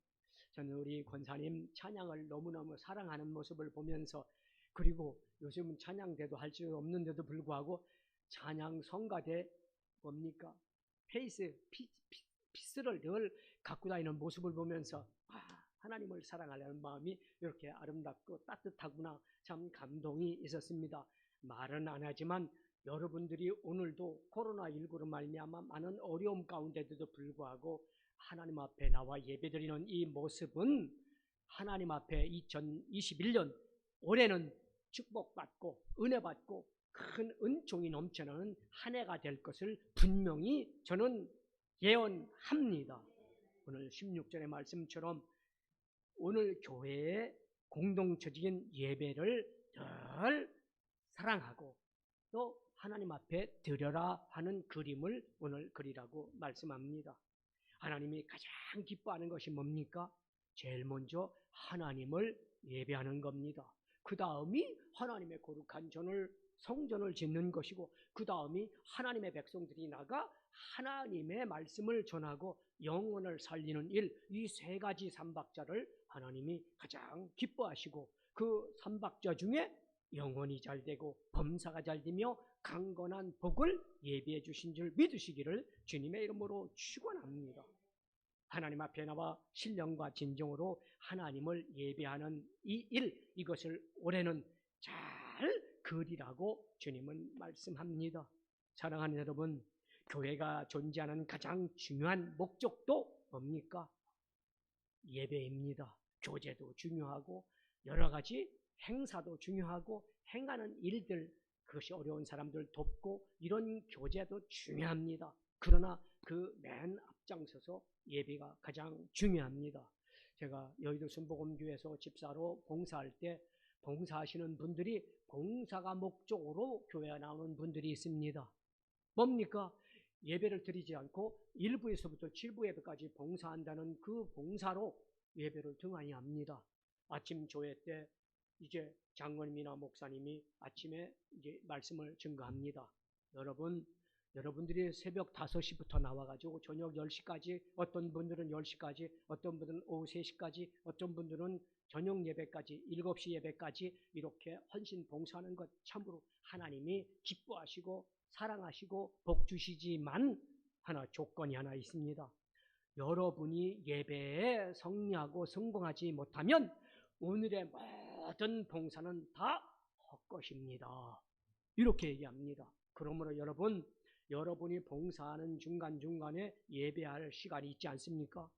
저는 우리 권사님 찬양을 너무너무 사랑하는 모습을 보면서 그리고 요즘은 찬양대도 할 수 없는데도 불구하고 찬양 성가대 뭡니까? 피스를 늘 갖고 다니는 모습을 보면서 하나님을 사랑하려는 마음이 이렇게 아름답고 따뜻하구나 참 감동이 있었습니다. 말은 안 하지만 여러분들이 오늘도 코로나19로 말미암아 많은 어려움 가운데도 불구하고 하나님 앞에 나와 예배드리는 이 모습은 하나님 앞에 2021년 올해는 축복받고 은혜받고 큰 은총이 넘쳐나는 한 해가 될 것을 분명히 저는 예언합니다. 오늘 16절의 말씀처럼 오늘 교회의 공동체적인 예배를 늘 사랑하고 또 하나님 앞에 드려라 하는 그림을 오늘 그리라고 말씀합니다. 하나님이 가장 기뻐하는 것이 뭡니까? 제일 먼저 하나님을 예배하는 겁니다. 그 다음이 하나님의 거룩한 성전을 짓는 것이고, 그 다음이 하나님의 백성들이 나가 하나님의 말씀을 전하고 영혼을 살리는 일, 이 세 가지 삼박자를 하나님이 가장 기뻐하시고, 그 삼박자 중에 영혼이 잘 되고 범사가 잘 되며 강건한 복을 예비해 주신 줄 믿으시기를 주님의 이름으로 축원합니다. 하나님 앞에 나와 신령과 진정으로 하나님을 예배하는 이 일, 이것을 올해는 잘 그리라고 주님은 말씀합니다. 사랑하는 여러분, 교회가 존재하는 가장 중요한 목적도 뭡니까? 예배입니다. 교제도 중요하고 여러 가지 행사도 중요하고 행하는 일들, 그것이 어려운 사람들 돕고 이런 교제도 중요합니다. 그러나 그 맨 앞장서서 예배가 가장 중요합니다. 제가 여의도 순복음교회에서 집사로 봉사할 때 봉사하시는 분들이 봉사가 목적으로 교회에 나오는 분들이 있습니다. 뭡니까? 예배를 드리지 않고 1부에서부터 7부 예배까지 봉사한다는 그 봉사로 예배를 등한히 합니다. 아침 조회 때 이제 장로님이나 목사님이 아침에 이제 말씀을 증거합니다. 여러분들이 새벽 5시부터 나와가지고 저녁 10시까지, 어떤 분들은 10시까지, 어떤 분들은 오후 3시까지, 어떤 분들은 저녁 예배까지, 7시 예배까지 이렇게 헌신 봉사하는 것 참으로 하나님이 기뻐하시고 사랑하시고 복 주시지만 조건이 하나 있습니다. 여러분이 예배에 성리하고 성공하지 못하면 오늘의 모든 봉사는 다 헛것입니다. 이렇게 얘기합니다. 그러므로 여러분이 봉사하는 중간중간에 예배할 시간이 있지 않습니까?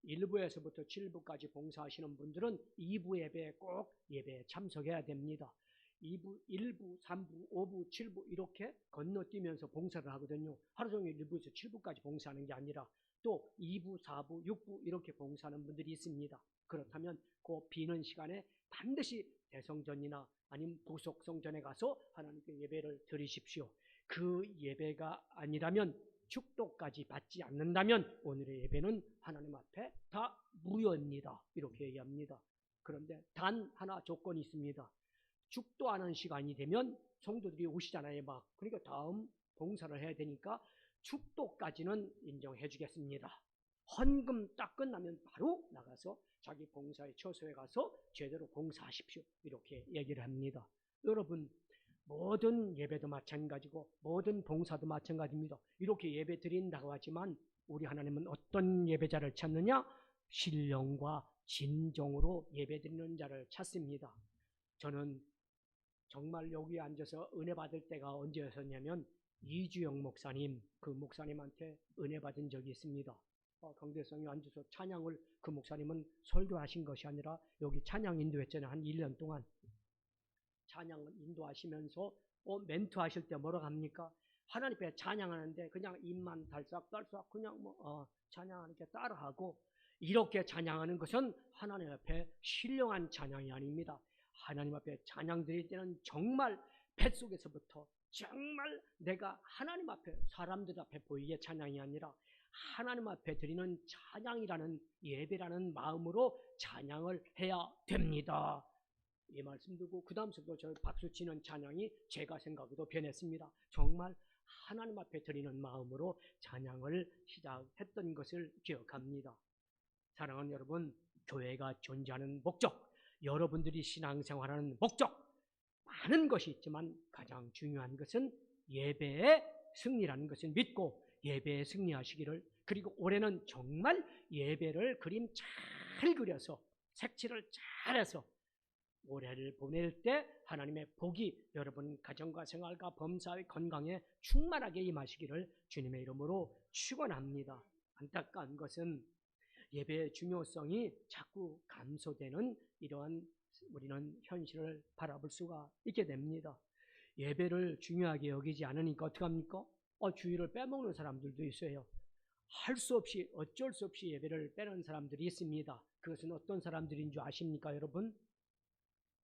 1부에서부터 7부까지 봉사하시는 분들은 2부 예배에 꼭 예배에 참석해야 됩니다. 2부, 1부, 3부, 5부, 7부 이렇게 건너뛰면서 봉사를 하거든요. 하루 종일 1부에서 7부까지 봉사하는 게 아니라 또 2부, 4부, 6부 이렇게 봉사하는 분들이 있습니다. 그렇다면 그 비는 시간에 반드시 대성전이나 아니면 부속성전에 가서 하나님께 예배를 드리십시오. 그 예배가 아니라면 축도까지 받지 않는다면 오늘의 예배는 하나님 앞에 다 무효입니다. 이렇게 얘기합니다. 그런데 단 하나 조건이 있습니다. 축도하는 시간이 되면 성도들이 오시잖아요. 그러니까 다음 봉사를 해야 되니까 축도까지는 인정해 주겠습니다. 헌금 딱 끝나면 바로 나가서 자기 봉사의 처소에 가서 제대로 봉사하십시오. 이렇게 얘기를 합니다. 여러분, 모든 예배도 마찬가지고 모든 봉사도 마찬가지입니다. 이렇게 예배 드린다고 하지만 우리 하나님은 어떤 예배자를 찾느냐? 신령과 진정으로 예배 드리는 자를 찾습니다. 저는 정말 여기 앉아서 은혜 받을 때가 언제였었냐면 이주영 목사님, 그 목사님한테 은혜 받은 적이 있습니다. 강대성에 앉아서 찬양을, 그 목사님은 설교하신 것이 아니라 여기 찬양 인도했잖아요. 한 1년 동안 찬양을 인도하시면서 멘트하실 때 뭐라고 합니까? 하나님 앞에 찬양하는데 그냥 입만 달싹달싹 그냥 찬양하는 게 따라하고, 이렇게 찬양하는 것은 하나님 앞에 신령한 찬양이 아닙니다. 하나님 앞에 찬양 드릴 때는 정말 뱃속에서부터 정말 내가 하나님 앞에, 사람들 앞에 보이게 찬양이 아니라 하나님 앞에 드리는 찬양이라는, 예배라는 마음으로 찬양을 해야 됩니다. 이 말씀 듣고 그 다음부터 저 박수치는 찬양이 제가 생각해도 변했습니다. 정말 하나님 앞에 드리는 마음으로 찬양을 시작했던 것을 기억합니다. 사랑하는 여러분, 교회가 존재하는 목적, 여러분들이 신앙생활하는 목적, 많은 것이 있지만 가장 중요한 것은 예배의 승리라는 것을 믿고 예배에 승리하시기를, 그리고 올해는 정말 예배를 그림 잘 그려서 색칠을 잘해서 올해를 보낼 때 하나님의 복이 여러분 가정과 생활과 범사의 건강에 충만하게 임하시기를 주님의 이름으로 축원합니다. 안타까운 것은 예배의 중요성이 자꾸 감소되는 이러한 우리는 현실을 바라볼 수가 있게 됩니다. 예배를 중요하게 여기지 않으니까 어떡합니까? 주일을 빼먹는 사람들도 있어요. 할 수 없이 어쩔 수 없이 예배를 빼는 사람들이 있습니다. 그것은 어떤 사람들인 줄 아십니까, 여러분?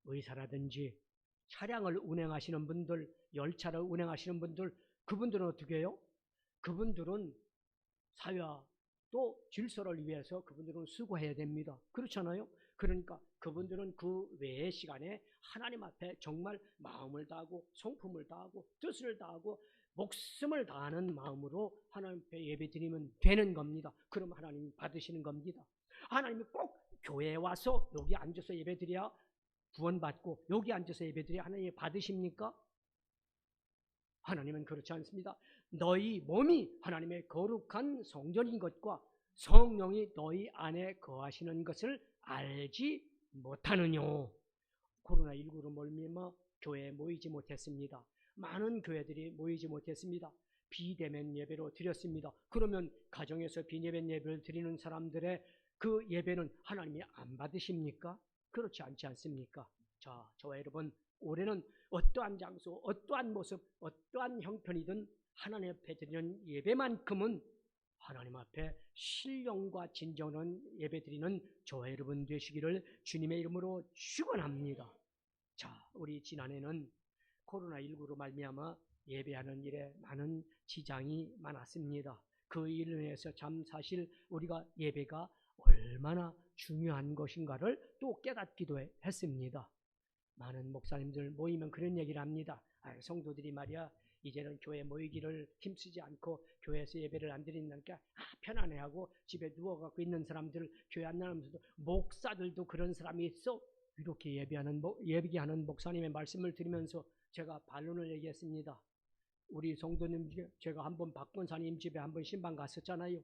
의사라든지 차량을 운행하시는 분들, 열차를 운행하시는 분들, 그분들은 어떻게 해요? 그분들은 사회와 또 질서를 위해서 그분들은 수고해야 됩니다. 그렇잖아요? 그러니까 그분들은 그 외의 시간에 하나님 앞에 정말 마음을 다하고 성품을 다하고 뜻을 다하고 목숨을 다하는 마음으로 하나님 앞에 예배 드리면 되는 겁니다. 그럼 하나님 받으시는 겁니다. 하나님이 꼭 교회에 와서 여기 앉아서 예배 드려야 구원받고 여기 앉아서 예배 드려야 하나님이 받으십니까? 하나님은 그렇지 않습니다. 너희 몸이 하나님의 거룩한 성전인 것과 성령이 너희 안에 거하시는 것을 알지 못하느냐. 코로나19로 몰미마 교회에 모이지 못했습니다. 많은 교회들이 모이지 못했습니다. 비대면 예배로 드렸습니다. 그러면 가정에서 비대면 예배를 드리는 사람들의 그 예배는 하나님이 안 받으십니까? 그렇지 않지 않습니까? 자, 저와 여러분, 올해는 어떠한 장소, 어떠한 모습, 어떠한 형편이든 하나님 앞에 드리는 예배만큼은 하나님 앞에 신령과 진정한 예배 드리는 저와 여러분 되시기를 주님의 이름으로 축원합니다. 자, 우리 지난해는 코로나19로 말미암아 예배하는 일에 많은 지장이 많았습니다. 그 일로 인해서 참 사실 우리가 예배가 얼마나 중요한 것인가를 또 깨닫기도 했습니다. 많은 목사님들 모이면 그런 얘기를 합니다. 성도들이 말이야 이제는 교회 모이기를 힘쓰지 않고 교회에서 예배를 안 드린다니까 편안해하고 집에 누워갖고 있는 사람들 교회 안 나오면서도 목사들도 그런 사람이 있어? 이렇게 예비하는 목사님의 말씀을 들으면서 제가 반론을 얘기했습니다. 우리 성도님 제가 한번 박권사님 집에 한번 신방 갔었잖아요.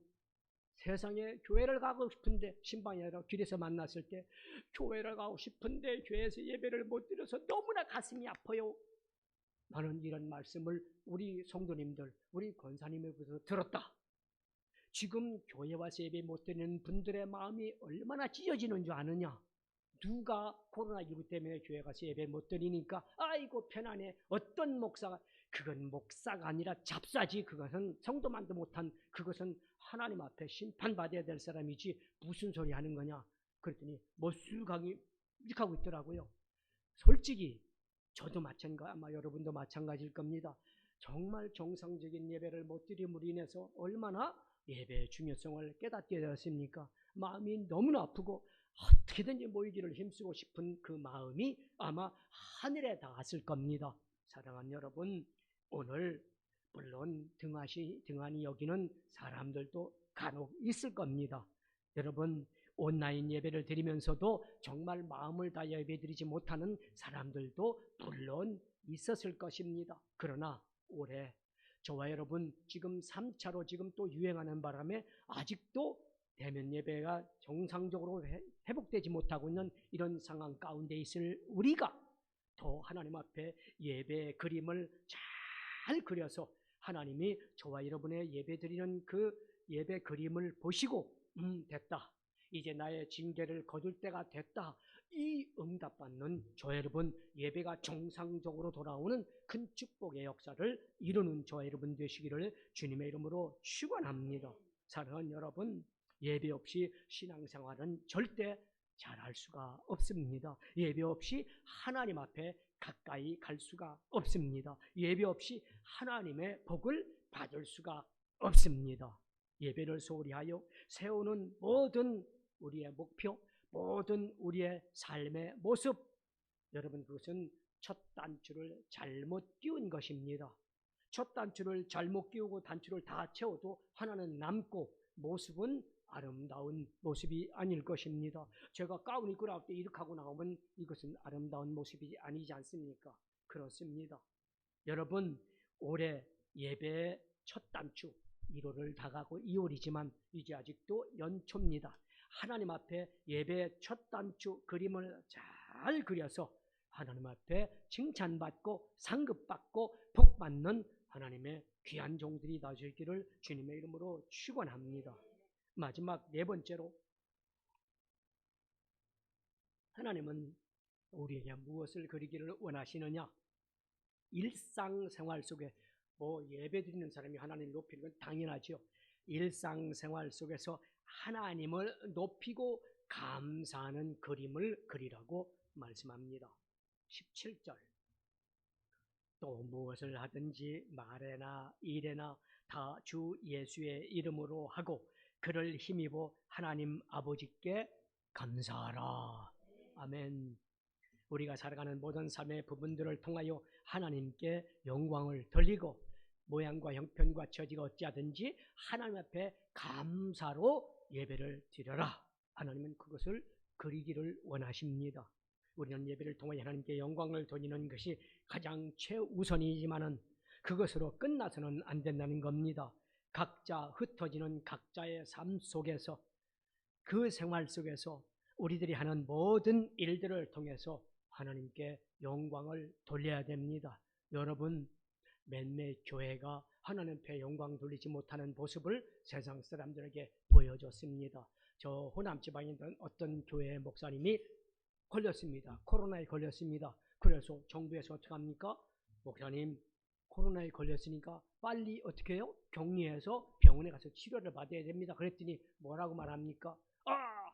세상에 교회를 가고 싶은데 신방이 아니라 길에서 만났을 때 교회를 가고 싶은데 교회에서 예배를 못 드려서 너무나 가슴이 아파요. 나는 이런 말씀을 우리 성도님들, 우리 권사님에게서 들었다. 지금 교회 와서 예배 못 드리는 분들의 마음이 얼마나 찢어지는 줄 아느냐. 누가 코로나19 때문에 교회 가서 예배 못 드리니까 아이고 편안해. 어떤 목사가 그건 목사가 아니라 잡사지. 그것은 성도만도 못한 그것은 하나님 앞에 심판받아야 될 사람이지 무슨 소리 하는 거냐. 그랬더니 머쓱하게 이렇게 하고 있더라고요. 솔직히 저도 마찬가지, 아마 여러분도 마찬가지일 겁니다. 정말 정상적인 예배를 못 드림으로 인해서 얼마나 예배의 중요성을 깨닫게 되었습니까? 마음이 너무나 아프고 어떻게든지 모이기를 힘쓰고 싶은 그 마음이 아마 하늘에 닿았을 겁니다. 사랑하는 여러분, 오늘 물론 등한히 여기는 사람들도 간혹 있을 겁니다. 여러분, 온라인 예배를 드리면서도 정말 마음을 다해 예배드리지 못하는 사람들도 물론 있었을 것입니다. 그러나 올해 저와 여러분 지금 3차로 지금 또 유행하는 바람에 아직도 대면 예배가 정상적으로 회복되지 못하고 있는 이런 상황 가운데 있을 우리가 더 하나님 앞에 예배의 그림을 잘 그려서 하나님이 저와 여러분의 예배 드리는 그 예배 그림을 보시고 됐다. 이제 나의 징계를 거둘 때가 됐다. 이 응답받는 저와 여러분 예배가 정상적으로 돌아오는 큰 축복의 역사를 이루는 저와 여러분 되시기를 주님의 이름으로 축원합니다. 사랑하는 여러분, 예배 없이 신앙생활은 절대 잘할 수가 없습니다. 예배 없이 하나님 앞에 가까이 갈 수가 없습니다. 예배 없이 하나님의 복을 받을 수가 없습니다. 예배를 소홀히 하여 세우는 모든 우리의 목표, 모든 우리의 삶의 모습, 여러분 그것은 첫 단추를 잘못 끼운 것입니다. 첫 단추를 잘못 끼우고 단추를 다 채워도 하나는 남고 모습은 아름다운 모습이 아닐 것입니다. 제가 가운 입고 나올 때 이렇게 하고 나오면 이것은 아름다운 모습이 아니지 않습니까? 그렇습니다. 여러분, 올해 예배의 첫 단추 1월을 다가고 2월이지만 이제 아직도 연초입니다. 하나님 앞에 예배의 첫 단추 그림을 잘 그려서 하나님 앞에 칭찬받고 상급받고 복받는 하나님의 귀한 종들이 되시기를 주님의 이름으로 축원합니다. 마지막 네 번째로 하나님은 우리에게 무엇을 그리기를 원하시느냐? 일상생활 속에 예배 드리는 사람이 하나님을 높이는 건 당연하죠. 일상생활 속에서 하나님을 높이고 감사하는 그림을 그리라고 말씀합니다. 17절. 또 무엇을 하든지 말에나 일에나 다 주 예수의 이름으로 하고 그를 힘입어 하나님 아버지께 감사하라. 아멘. 우리가 살아가는 모든 삶의 부분들을 통하여 하나님께 영광을 돌리고 모양과 형편과 처지가 어찌하든지 하나님 앞에 감사로 예배를 드려라. 하나님은 그것을 그리기를 원하십니다. 우리는 예배를 통해 하나님께 영광을 돌리는 것이 가장 최우선이지만은 그것으로 끝나서는 안 된다는 겁니다. 각자 흩어지는 각자의 삶 속에서 그 생활 속에서 우리들이 하는 모든 일들을 통해서 하나님께 영광을 돌려야 됩니다. 여러분, 몇몇 교회가 하나님 앞에 영광 돌리지 못하는 모습을 세상 사람들에게 보여줬습니다. 저 호남 지방에 있는 어떤 교회의 목사님이 걸렸습니다. 코로나에 걸렸습니다. 그래서 정부에서 어떻게 합니까? 목사님, 코로나에 걸렸으니까 빨리 어떻게 해요? 격리해서 병원에 가서 치료를 받아야 됩니다. 그랬더니 뭐라고 말합니까?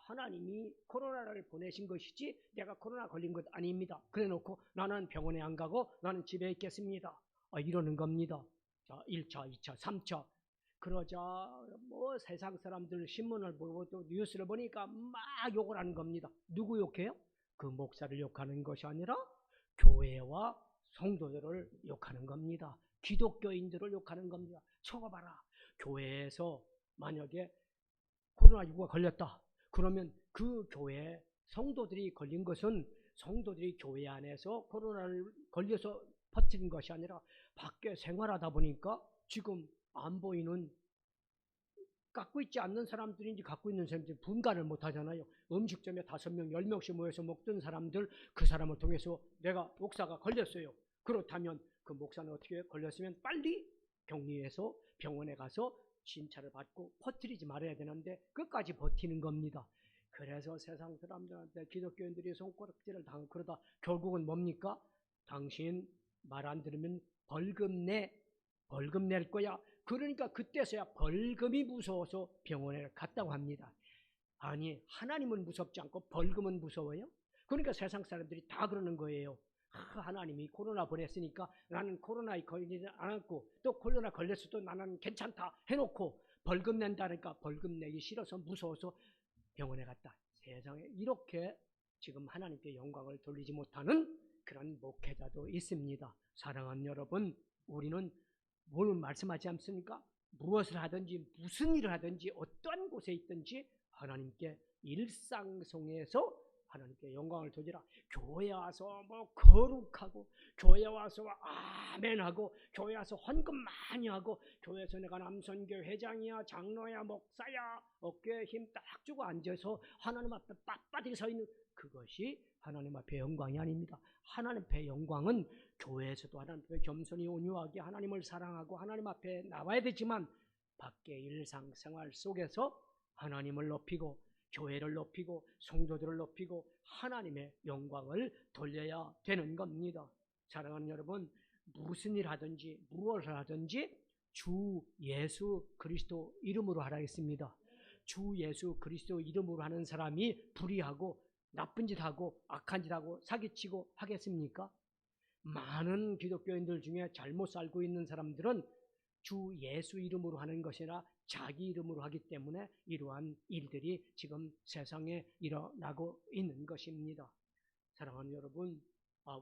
하나님이 코로나를 보내신 것이지 내가 코로나 걸린 것 아닙니다. 그래놓고 나는 병원에 안 가고 나는 집에 있겠습니다. 이러는 겁니다. 자, 1차, 2차, 3차. 그러자 세상 사람들 신문을 보고 또 뉴스를 보니까 막 욕을 하는 겁니다. 누구 욕해요? 그 목사를 욕하는 것이 아니라 교회와 성도들을 욕하는 겁니다. 기독교인들을 욕하는 겁니다. 저거 봐라. 교회에서 만약에 코로나19가 걸렸다. 그러면 그 교회 성도들이 걸린 것은 성도들이 교회 안에서 코로나를 걸려서 퍼뜨린 것이 아니라 밖에 생활하다 보니까 지금 안 보이는 갖고 있지 않는 사람들인지 갖고 있는 사람들이 분간을 못 하잖아요. 음식점에 5명, 10명씩 모여서 먹던 사람들, 그 사람을 통해서 내가 목사가 걸렸어요. 그렇다면 그 목사는 어떻게 걸렸으면 빨리 격리해서 병원에 가서 진찰을 받고 퍼뜨리지 말아야 되는데 끝까지 버티는 겁니다. 그래서 세상 사람들한테 기독교인들이 손가락질을 당하고 그러다 결국은 뭡니까? 당신 말 안 들으면 벌금 낼 거야. 그러니까 그때서야 벌금이 무서워서 병원에 갔다고 합니다. 아니, 하나님은 무섭지 않고 벌금은 무서워요? 그러니까 세상 사람들이 다 그러는 거예요. 하나님이 코로나 보냈으니까 나는 코로나에 걸리지 않았고 또 코로나 걸렸어도 나는 괜찮다 해놓고 벌금 낸다니까 벌금 내기 싫어서 무서워서 병원에 갔다. 세상에 이렇게 지금 하나님께 영광을 돌리지 못하는 그런 목회자도 있습니다. 사랑하는 여러분, 우리는 뭘 말씀하지 않습니까? 무엇을 하든지 무슨 일을 하든지 어떠한 곳에 있든지 하나님께 일상 속에서 하나님께 영광을 돌리라. 교회 와서 거룩하고 교회 와서 아멘하고 교회 와서 헌금 많이 하고 교회에서 내가 남선교 회장이야 장로야 목사야 어깨에 힘 딱 주고 앉아서 하나님 앞에 빳빳이 서 있는 그것이 하나님 앞에 영광이 아닙니다. 하나님 앞에 영광은 교회에서도 하나님 앞에 겸손히 온유하게 하나님을 사랑하고 하나님 앞에 나와야 되지만 밖의 일상생활 속에서 하나님을 높이고 교회를 높이고 성도들을 높이고 하나님의 영광을 돌려야 되는 겁니다. 사랑하는 여러분, 무슨 일 하든지 무엇을 하든지 주 예수 그리스도 이름으로 하라겠습니다. 주 예수 그리스도 이름으로 하는 사람이 불의하고 나쁜 짓 하고 악한 짓 하고 사기치고 하겠습니까? 많은 기독교인들 중에 잘못 살고 있는 사람들은 주 예수 이름으로 하는 것이라 자기 이름으로 하기 때문에 이러한 일들이 지금 세상에 일어나고 있는 것입니다. 사랑하는 여러분,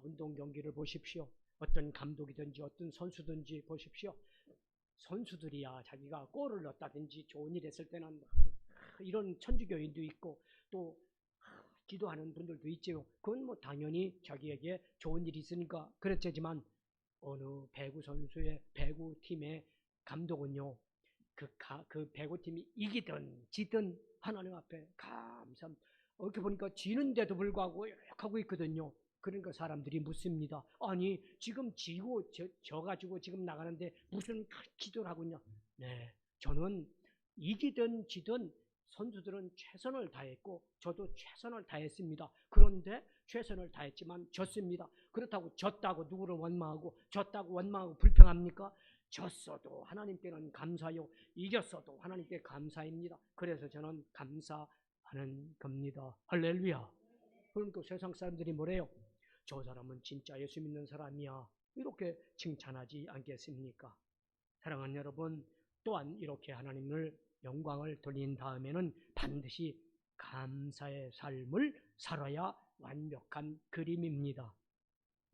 운동 경기를 보십시오. 어떤 감독이든지 어떤 선수든지 보십시오. 선수들이야 자기가 골을 넣었다든지 좋은 일 했을 때는 이런 천주교인도 있고 또 기도하는 분들도 있죠. 그건 당연히 자기에게 좋은 일이 있으니까 그렇지만 어느 배구 선수의 배구팀의 감독은요, 그 배구팀이 이기든 지든 하나님 앞에 감사합니다. 이렇게 보니까 지는데도 불구하고 이렇게 하고 있거든요. 그러니까 사람들이 묻습니다. 아니 지금 지고 져가지고 지금 나가는데 무슨 기도를 하고 있냐. 네, 저는 이기든 지든 선수들은 최선을 다했고 저도 최선을 다했습니다. 그런데 최선을 다했지만 졌습니다. 그렇다고 졌다고 누구를 원망하고 졌다고 원망하고 불평합니까? 졌어도 하나님께는 감사요, 이겼어도 하나님께 감사입니다. 그래서 저는 감사하는 겁니다. 할렐루야. 그러니까 세상 사람들이 뭐래요? 저 사람은 진짜 예수 믿는 사람이야, 이렇게 칭찬하지 않겠습니까? 사랑하는 여러분, 또한 이렇게 하나님을 영광을 돌린 다음에는 반드시 감사의 삶을 살아야 완벽한 그림입니다.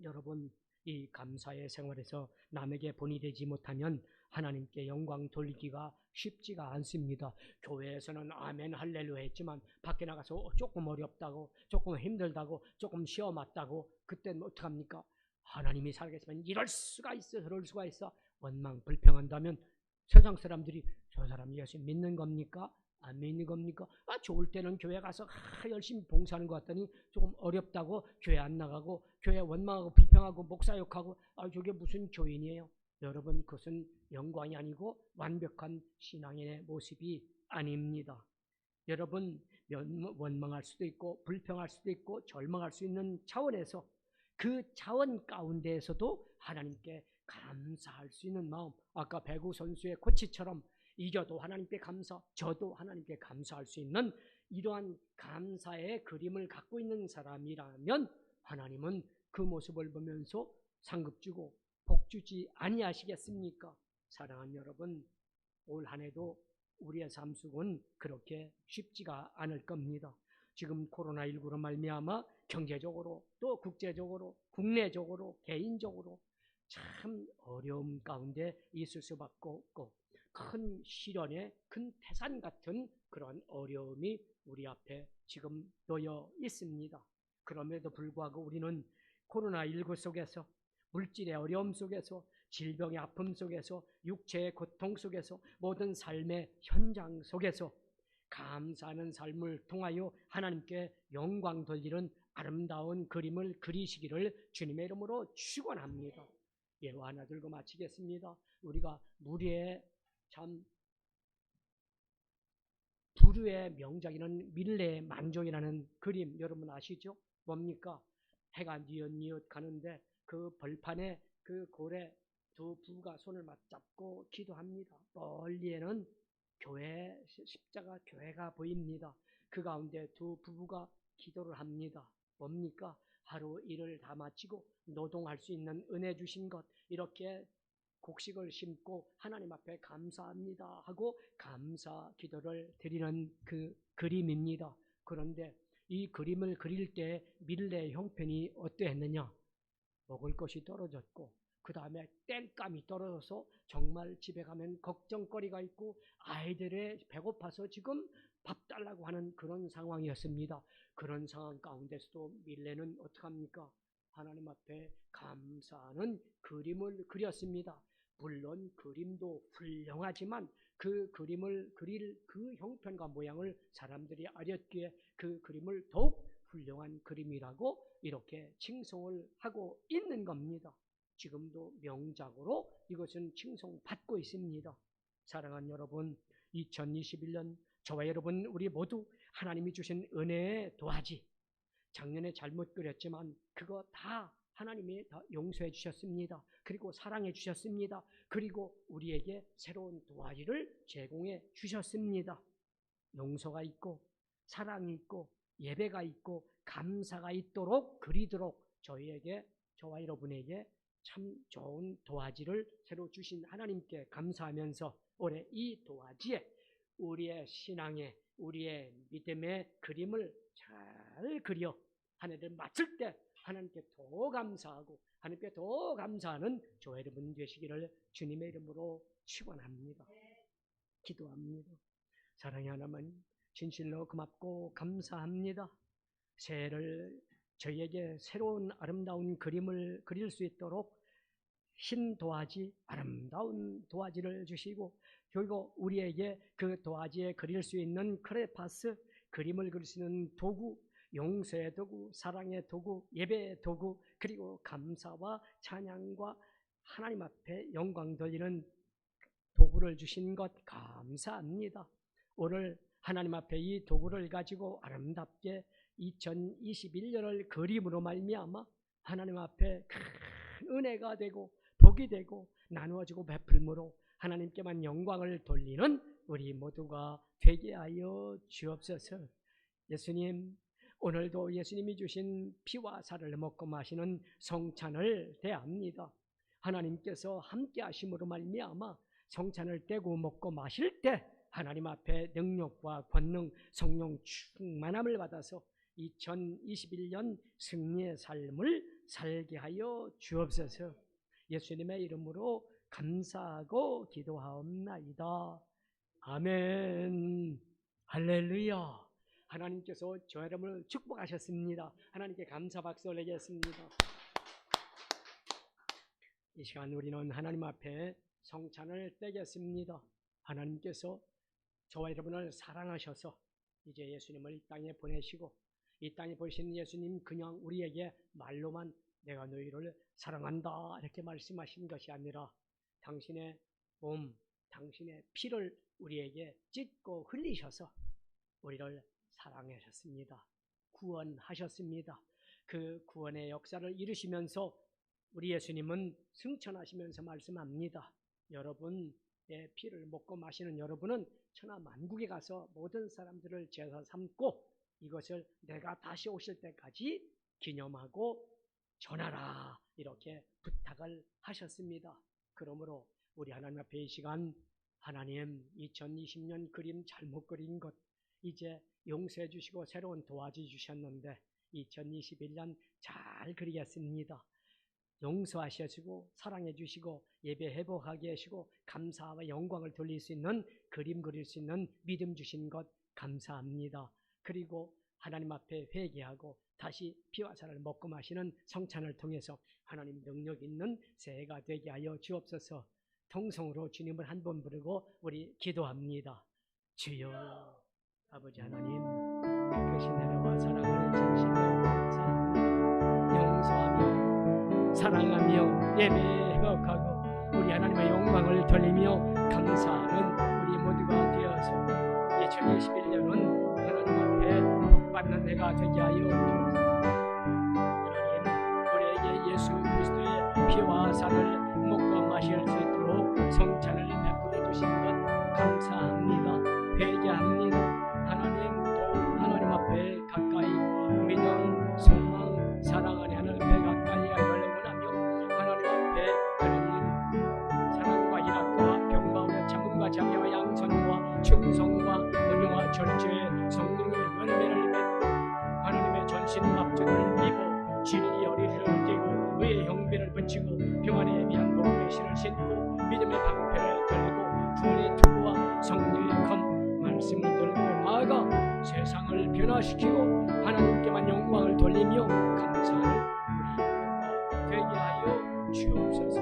여러분, 이 감사의 생활에서 남에게 본이 되지 못하면 하나님께 영광 돌리기가 쉽지가 않습니다. 교회에서는 아멘 할렐루야 했지만 밖에 나가서 조금 어렵다고, 조금 힘들다고, 조금 시험 왔다고, 그때는 어떡합니까? 하나님이 살겠지만 이럴 수가 있어, 저럴 수가 있어, 원망 불평한다면 세상 사람들이 저 사람 예수 믿는 겁니까? 안 믿는 겁니까? 좋을 때는 교회 가서 열심히 봉사하는 것 같더니 조금 어렵다고 교회 안 나가고, 교회 원망하고 불평하고 목사 욕하고, 저게 무슨 교인이에요? 여러분, 그것은 영광이 아니고 완벽한 신앙인의 모습이 아닙니다. 여러분, 원망할 수도 있고 불평할 수도 있고 절망할 수 있는 차원에서, 그 차원 가운데에서도 하나님께 감사할 수 있는 마음, 아까 배구 선수의 코치처럼 이겨도 하나님께 감사, 져도 하나님께 감사할 수 있는 이러한 감사의 그림을 갖고 있는 사람이라면 하나님은 그 모습을 보면서 상급 주고 복 주지 아니하시겠습니까? 사랑하는 여러분, 올 한 해도 우리의 삶 속은 그렇게 쉽지가 않을 겁니다. 지금 코로나19로 말미암아 경제적으로 또 국제적으로 국내적으로 개인적으로 참 어려움 가운데 있을 수밖에 없고, 큰 시련의 큰 태산 같은 그런 어려움이 우리 앞에 지금 놓여 있습니다. 그럼에도 불구하고 우리는 코로나19 속에서, 물질의 어려움 속에서, 질병의 아픔 속에서, 육체의 고통 속에서, 모든 삶의 현장 속에서 감사하는 삶을 통하여 하나님께 영광 돌리는 아름다운 그림을 그리시기를 주님의 이름으로 축원합니다. 예화 하나 들고 마치겠습니다. 우리가 무리의 참 부류의 명작이라는 밀레의 만종이라는 그림 여러분 아시죠? 뭡니까? 해가 뉘엿뉘엿 가는데 그 벌판에 그 고래 두 부부가 손을 맞잡고 기도합니다. 멀리에는 교회, 십자가 교회가 보입니다. 그 가운데 두 부부가 기도를 합니다. 뭡니까? 하루 일을 다 마치고 노동할 수 있는 은혜 주신 것, 이렇게 곡식을 심고 하나님 앞에 감사합니다 하고 감사 기도를 드리는 그 그림입니다. 그런데 이 그림을 그릴 때 밀레의 형편이 어떠했느냐? 먹을 것이 떨어졌고, 그 다음에 뗀감이 떨어져서 정말 집에 가면 걱정거리가 있고 아이들의 배고파서 지금 밥 달라고 하는 그런 상황이었습니다. 그런 상황 가운데서도 밀레는 어떡합니까? 하나님 앞에 감사하는 그림을 그렸습니다. 물론 그림도 훌륭하지만 그 그림을 그릴 그 형편과 모양을 사람들이 알았기에 그 그림을 더욱 훌륭한 그림이라고 이렇게 칭송을 하고 있는 겁니다. 지금도 명작으로 이것은 칭송받고 있습니다. 사랑하는 여러분, 2021년 저와 여러분 우리 모두 하나님이 주신 은혜의 도화지, 작년에 잘못 그렸지만 그거 다 하나님이 다 용서해 주셨습니다. 그리고 사랑해 주셨습니다. 그리고 우리에게 새로운 도화지를 제공해 주셨습니다. 용서가 있고 사랑이 있고 예배가 있고 감사가 있도록 그리도록 저희에게, 저와 여러분에게 참 좋은 도화지를 새로 주신 하나님께 감사하면서 올해 이 도화지에 우리의 신앙의, 우리의 믿음의 그림을 잘 그려 한 해를 마칠 때 하나님께 더 감사하고 하나님께 더 감사하는 저와 여러분 되시기를 주님의 이름으로 축원합니다. 기도합니다. 사랑의 하나님, 진실로 고맙고 감사합니다. 새해를 저희에게 새로운 아름다운 그림을 그릴 수 있도록 흰 도화지, 아름다운 도화지를 주시고, 그리고 우리에게 그 도화지에 그릴 수 있는 크레파스, 그림을 그릴 수 있는 도구, 용서의 도구, 사랑의 도구, 예배의 도구, 그리고 감사와 찬양과 하나님 앞에 영광 돌리는 도구를 주신 것 감사합니다. 오늘 하나님 앞에 이 도구를 가지고 아름답게 2021년을 그림으로 말미암아 하나님 앞에 큰 은혜가 되고 복이 되고 나누어지고 베풀므로 하나님께만 영광을 돌리는 우리 모두가 되게 하여 주옵소서. 예수님, 오늘도 예수님이 주신 피와 살을 먹고 마시는 성찬을 대합니다. 하나님께서 함께 하심으로 말미암아 성찬을 떼고 먹고 마실 때 하나님 앞에 능력과 권능, 성령 충만함을 받아서 2021년 승리의 삶을 살게 하여 주옵소서. 예수님의 이름으로 감사하고 기도하옵나이다. 아멘. 할렐루야. 하나님께서 저 여러분을 축복하셨습니다. 하나님께 감사 박수 올리겠습니다. 이 시간 우리는 하나님 앞에 성찬을 떼겠습니다. 하나님께서 저와 여러분을 사랑하셔서 이제 예수님을 이 땅에 보내시고 이 땅에 보내신 예수님 그냥 우리에게 말로만 내가 너희를 사랑한다 이렇게 말씀하신 것이 아니라 당신의 몸, 당신의 피를 우리에게 찢고 흘리셔서 우리를 사랑하셨습니다. 구원하셨습니다. 그 구원의 역사를 이루시면서 우리 예수님은 승천하시면서 말씀합니다. 여러분의 피를 먹고 마시는 여러분은 천하 만국에 가서 모든 사람들을 제사 삼고 이것을 내가 다시 오실 때까지 기념하고 전하라 이렇게 부탁을 하셨습니다. 그러므로 우리 하나님 앞에 이 시간 하나님 2020년 그림 잘못 그린 것 이제 용서해 주시고 새로운 도화지 주셨는데 2021년 잘 그리겠습니다. 용서하시고 사랑해 주시고 예배 회복하게 하시고 감사와 영광을 돌릴 수 있는 그림 그릴 수 있는 믿음 주신 것 감사합니다. 그리고 하나님 앞에 회개하고 다시 피와 살을 먹고 마시는 성찬을 통해서 하나님 능력 있는 새해가 되게 하여 주옵소서. 통성으로 주님을 한 번 부르고 우리 기도합니다. 주여 아버지 하나님 깨끗이 내려와 사랑을 진실로 용서하며 사랑하며 예배 회복하고 우리 하나님의 영광을 돌리며 감사하는 우리 모두가 되어서 2021년은 하나님 앞에 복받는 해가 되게 하여 주옵소서. 하나님 우리에게 예수 그리스도의 피와 살을 먹고 마실 수 있도록 성찬을 베풀어 주신 것 감사합니다. 회개합니다. 하나님 또 하나님 앞에 가까이 믿음, 소망, 사랑 안에 하나님 앞에 가까이 하기를 원하며 하나님 앞에 하나님 사랑과 희락과 병마와 참음과 자비와 양선과 충성과 은혜와 절제의 성령의 열매를 맺고 하나님의 전신 앞줄을 입어 진리의 어리를 띠고 의의 형배를 붙이고 평안에 미한 복음의 신을 신고 믿음의 방패를 들고 구원의 투구와 성령의 검 말씀을 들고 나아가 세상을 변화시키고 하나님께만 영광을 돌리며 감사하는 우리 되게 하여 주옵소서.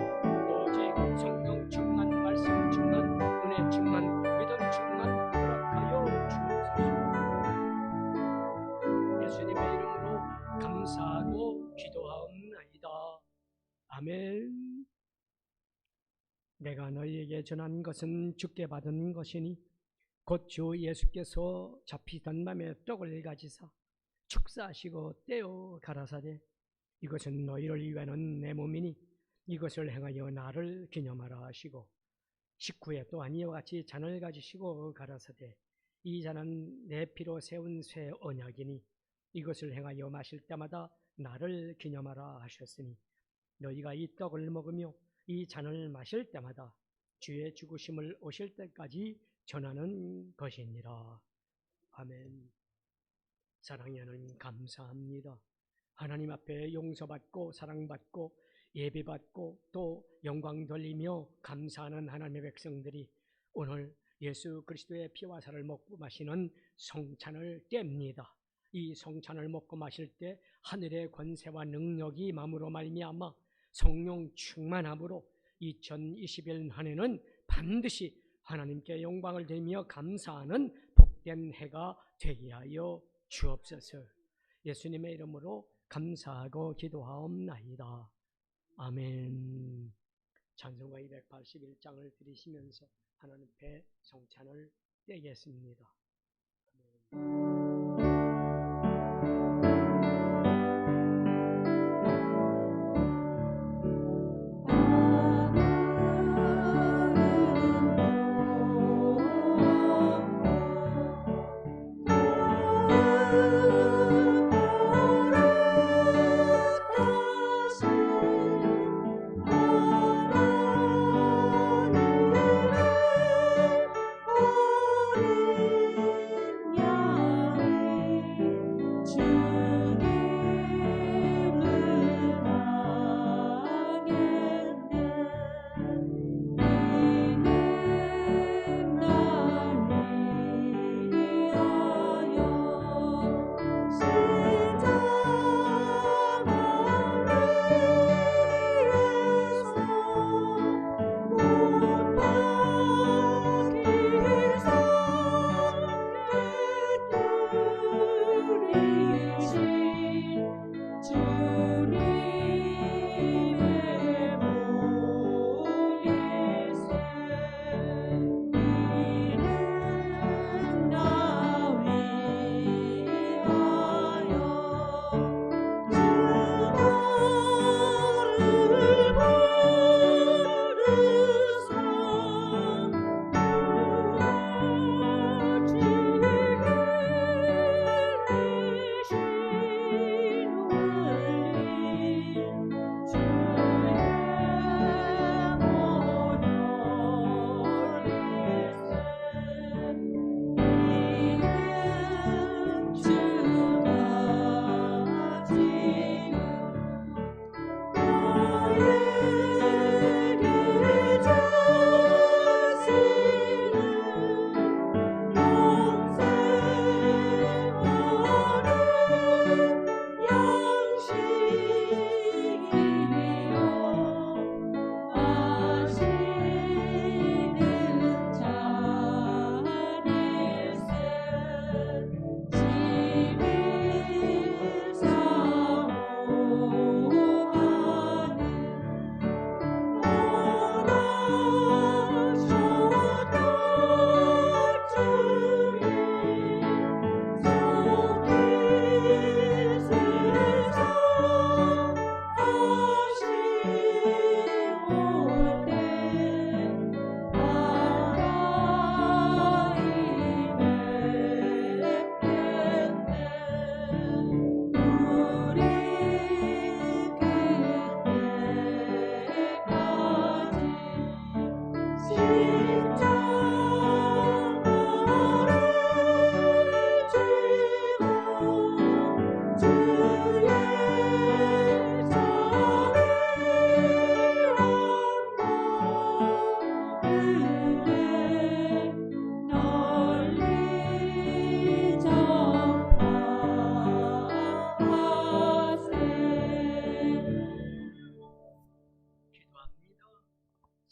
오직 성령 충만 말씀 충만 은혜 충만 믿음 충만 허락하여 주옵소서. 예수님의 이름으로 감사하고 기도하옵나이다. 아멘. 내가 너희에게 전한 것은 주께 받은 것이니 곧 주 예수께서 잡히던 밤에 떡을 가지사 축사하시고 떼어 가라사대 이것은 너희를 위하는 내 몸이니 이것을 행하여 나를 기념하라 하시고 식후에 또한 이와 같이 잔을 가지시고 가라사대 이 잔은 내 피로 세운 새 언약이니 이것을 행하여 마실 때마다 나를 기념하라 하셨으니 너희가 이 떡을 먹으며 이 잔을 마실 때마다 주의 죽으심을 오실 때까지 전하는 것이니라. 아멘. 사랑의 하나님 감사합니다. 하나님 앞에 용서받고 사랑받고 예배받고 또 영광 돌리며 감사하는 하나님의 백성들이 오늘 예수 그리스도의 피와 살을 먹고 마시는 성찬을 뗍니다. 이 성찬을 먹고 마실 때 하늘의 권세와 능력이 마음으로 말미암아 성령 충만함으로 2021년 한 해는 반드시 하나님께 영광을 돌리며 감사하는 복된 해가 되게 하여 주옵소서. 예수님의 이름으로 감사하고 기도하옵나이다. 아멘. 찬송가 281장을 들으시면서 하나님 앞에 성찬을 떼겠습니다.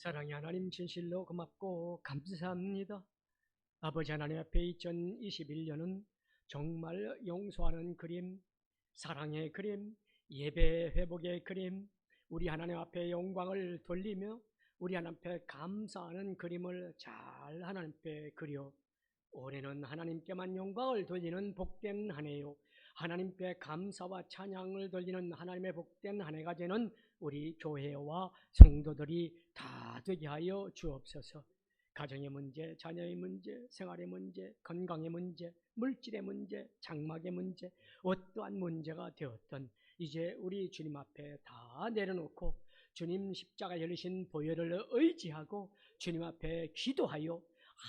사랑의 하나님 진실로 고맙고 감사합니다. 아버지 하나님 앞에 2021년은 정말 용서하는 그림, 사랑의 그림, 예배 회복의 그림, 우리 하나님 앞에 영광을 돌리며 우리 하나님 앞에 감사하는 그림을 잘 하나님 앞에 그려 올해는 하나님께만 영광을 돌리는 복된 한 해요. 하나님께 감사와 찬양을 돌리는 하나님의 복된 한 해가 되는 우리 교회와 성도들이 다 되게 하여 주옵소서. 가정의 문제, 자녀의 문제, 생활의 문제, 건강의 문제, 물질의 문제, 장막의 문제, 어떠한 문제가 되었던 이제 우리 주님 앞에 다 내려놓고 주님 십자가 열리신 보혈을 의지하고 주님 앞에 기도하여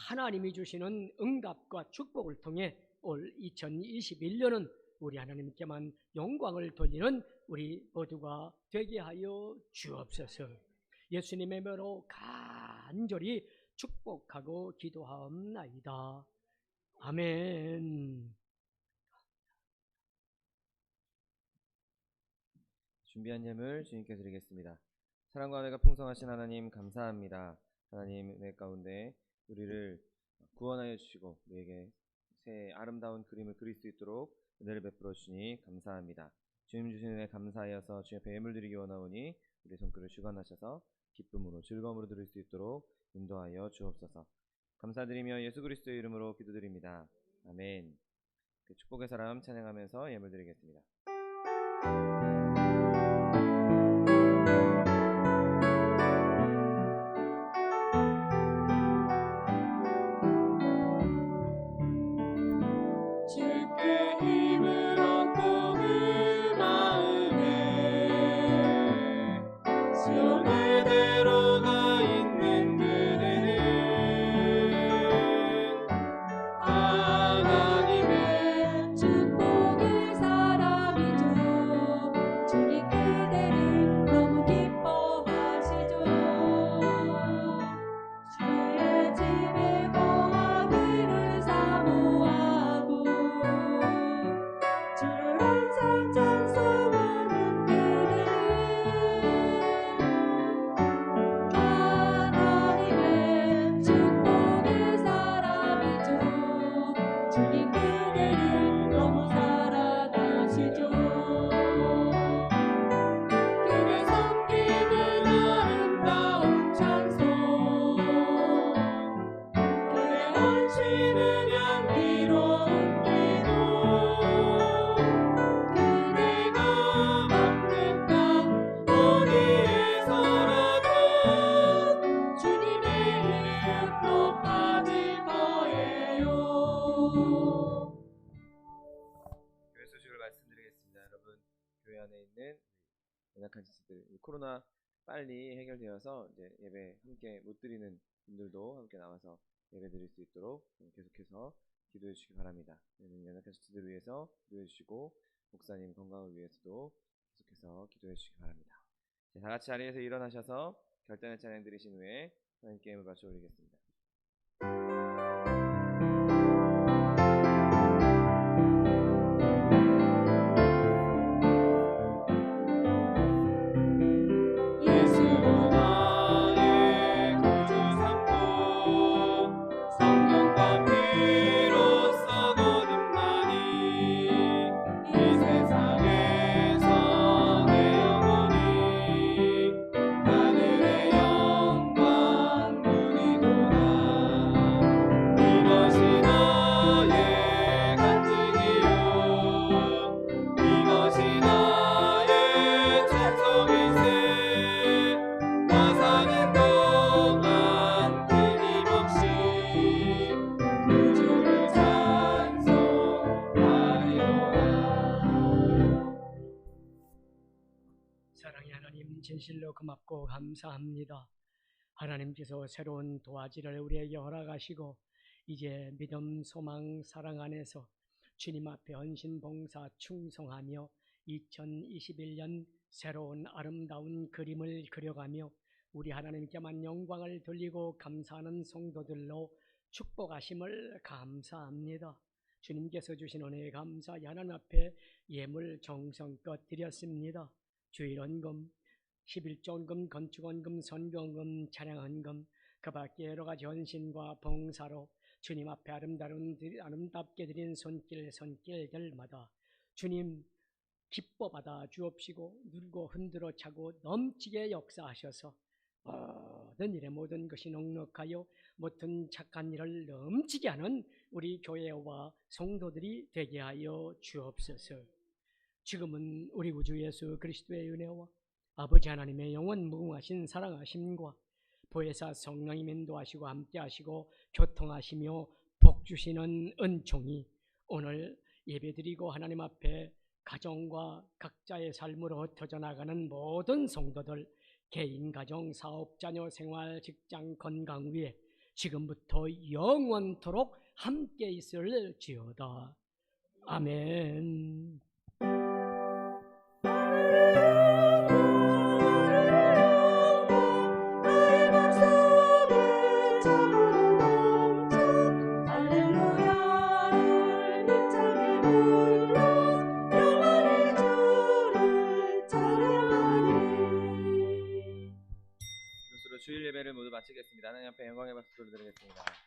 하나님이 주시는 응답과 축복을 통해 올 2021년은 우리 하나님께만 영광을 돌리는 우리 모두가 되게 하여 주옵소서. 예수님의 명으로 간절히 축복하고 기도하옵나이다. 아멘. 준비한 예물 주님께 드리겠습니다. 사랑과 은혜가 풍성하신 하나님 감사합니다. 하나님 은혜 가운데 우리를 구원하여 주시고 우리에게 새 아름다운 그림을 그릴 수 있도록 은혜를 베풀어 주시니 감사합니다. 주님 주신 은혜 감사하여서 주님 앞에 예물 드리기 원하오니 우리 손길을 주관하셔서 기쁨으로 즐거움으로 드릴 수 있도록 인도하여 주옵소서. 감사드리며 예수 그리스도의 이름으로 기도드립니다. 아멘. 그 축복의 사람 찬양하면서 예물 드리겠습니다. 주께 힘을 얻고 그 마음에 시온의 대로가 있는 그대는 하나님의 축복의 사람이죠. 주님 그대를 너무 기뻐하시죠. 주의 집에 거하기를 사모하고 주를 항상 찬송하는 그대는 하나님의 축복의 사람이죠. 주님 그대를 너무 사랑하시죠. 그대 섬기는 아름다운 찬송, 그대 하시는 향기로운 기도, 그대가 걷는 땅 어디에서라도 주님의 이름 높아질 거예요. 교회 소식을 말씀드리겠습니다. 여러분, 교회 안에 있는 연약한 지체들, 코로나 빨리 해결되어서 이제 예배 함께 못 드리는 분들도 함께 나와서 예배 드릴 수 있도록 계속해서 기도해 주시기 바랍니다. 연약한 지체들을 위해서 기도해 주시고 목사님 건강을 위해서도 계속해서 기도해 주시기 바랍니다. 다 같이 자리에서 일어나셔서 결단의 찬양 드리신 후에 하나님께 예물 바쳐 올리겠습니다. 예수로 나의 구주 삼고 성령과 피로써 거듭나니 이 세상에서 내 영혼이 하늘의 영광 누리도다. 이것이 나의 간증이요 이것이 나의 찬송일세. 나 사는 동안 끊임없이 구주를 찬송하리로다. 사랑의 하나님 진실로 고맙고 감사합니다. 하나님께서 새로운 도화지를 우리에게 허락하시고 이제 믿음, 소망, 사랑 안에서 주님 앞에 헌신, 봉사, 충성하며 2021년 새로운 아름다운 그림을 그려가며 우리 하나님께만 영광을 돌리고 감사하는 성도들로 축복하심을 감사합니다. 주님께서 주신 은혜에 감사히 하나님 앞에 예물 정성껏 드렸습니다. 주일 헌금 11조원금, 건축원금, 선교원금, 찬양헌금, 그 밖에 여러 가지 헌신과 봉사로 주님 앞에 아름답게 드린 손길들마다 주님 기뻐 받아 주옵시고 누르고 흔들어 차고 넘치게 역사하셔서 모든 일에 모든 것이 넉넉하여 모든 착한 일을 넘치게 하는 우리 교회와 성도들이 되게 하여 주옵소서. 지금은 우리 구주 예수 그리스도의 은혜와 아버지 하나님의 영원 무궁하신 사랑하심과 보혜사 성령님 인도하시고 함께하시고 교통하시며 복주시는 은총이 오늘 예배드리고 하나님 앞에 가정과 각자의 삶으로 흩어져 나가는 모든 성도들 개인, 가정, 사업, 자녀, 생활, 직장, 건강 위에 지금부터 영원토록 함께 있을지어다. 아멘. 나의 목소리 참으로 넘쳐 할렐루야를 힘차게 불러 영원히 주를 찬양하리. 이것으로 주일 예배를 모두 마치겠습니다. 하나님 앞에 영광의 박수 드리겠습니다.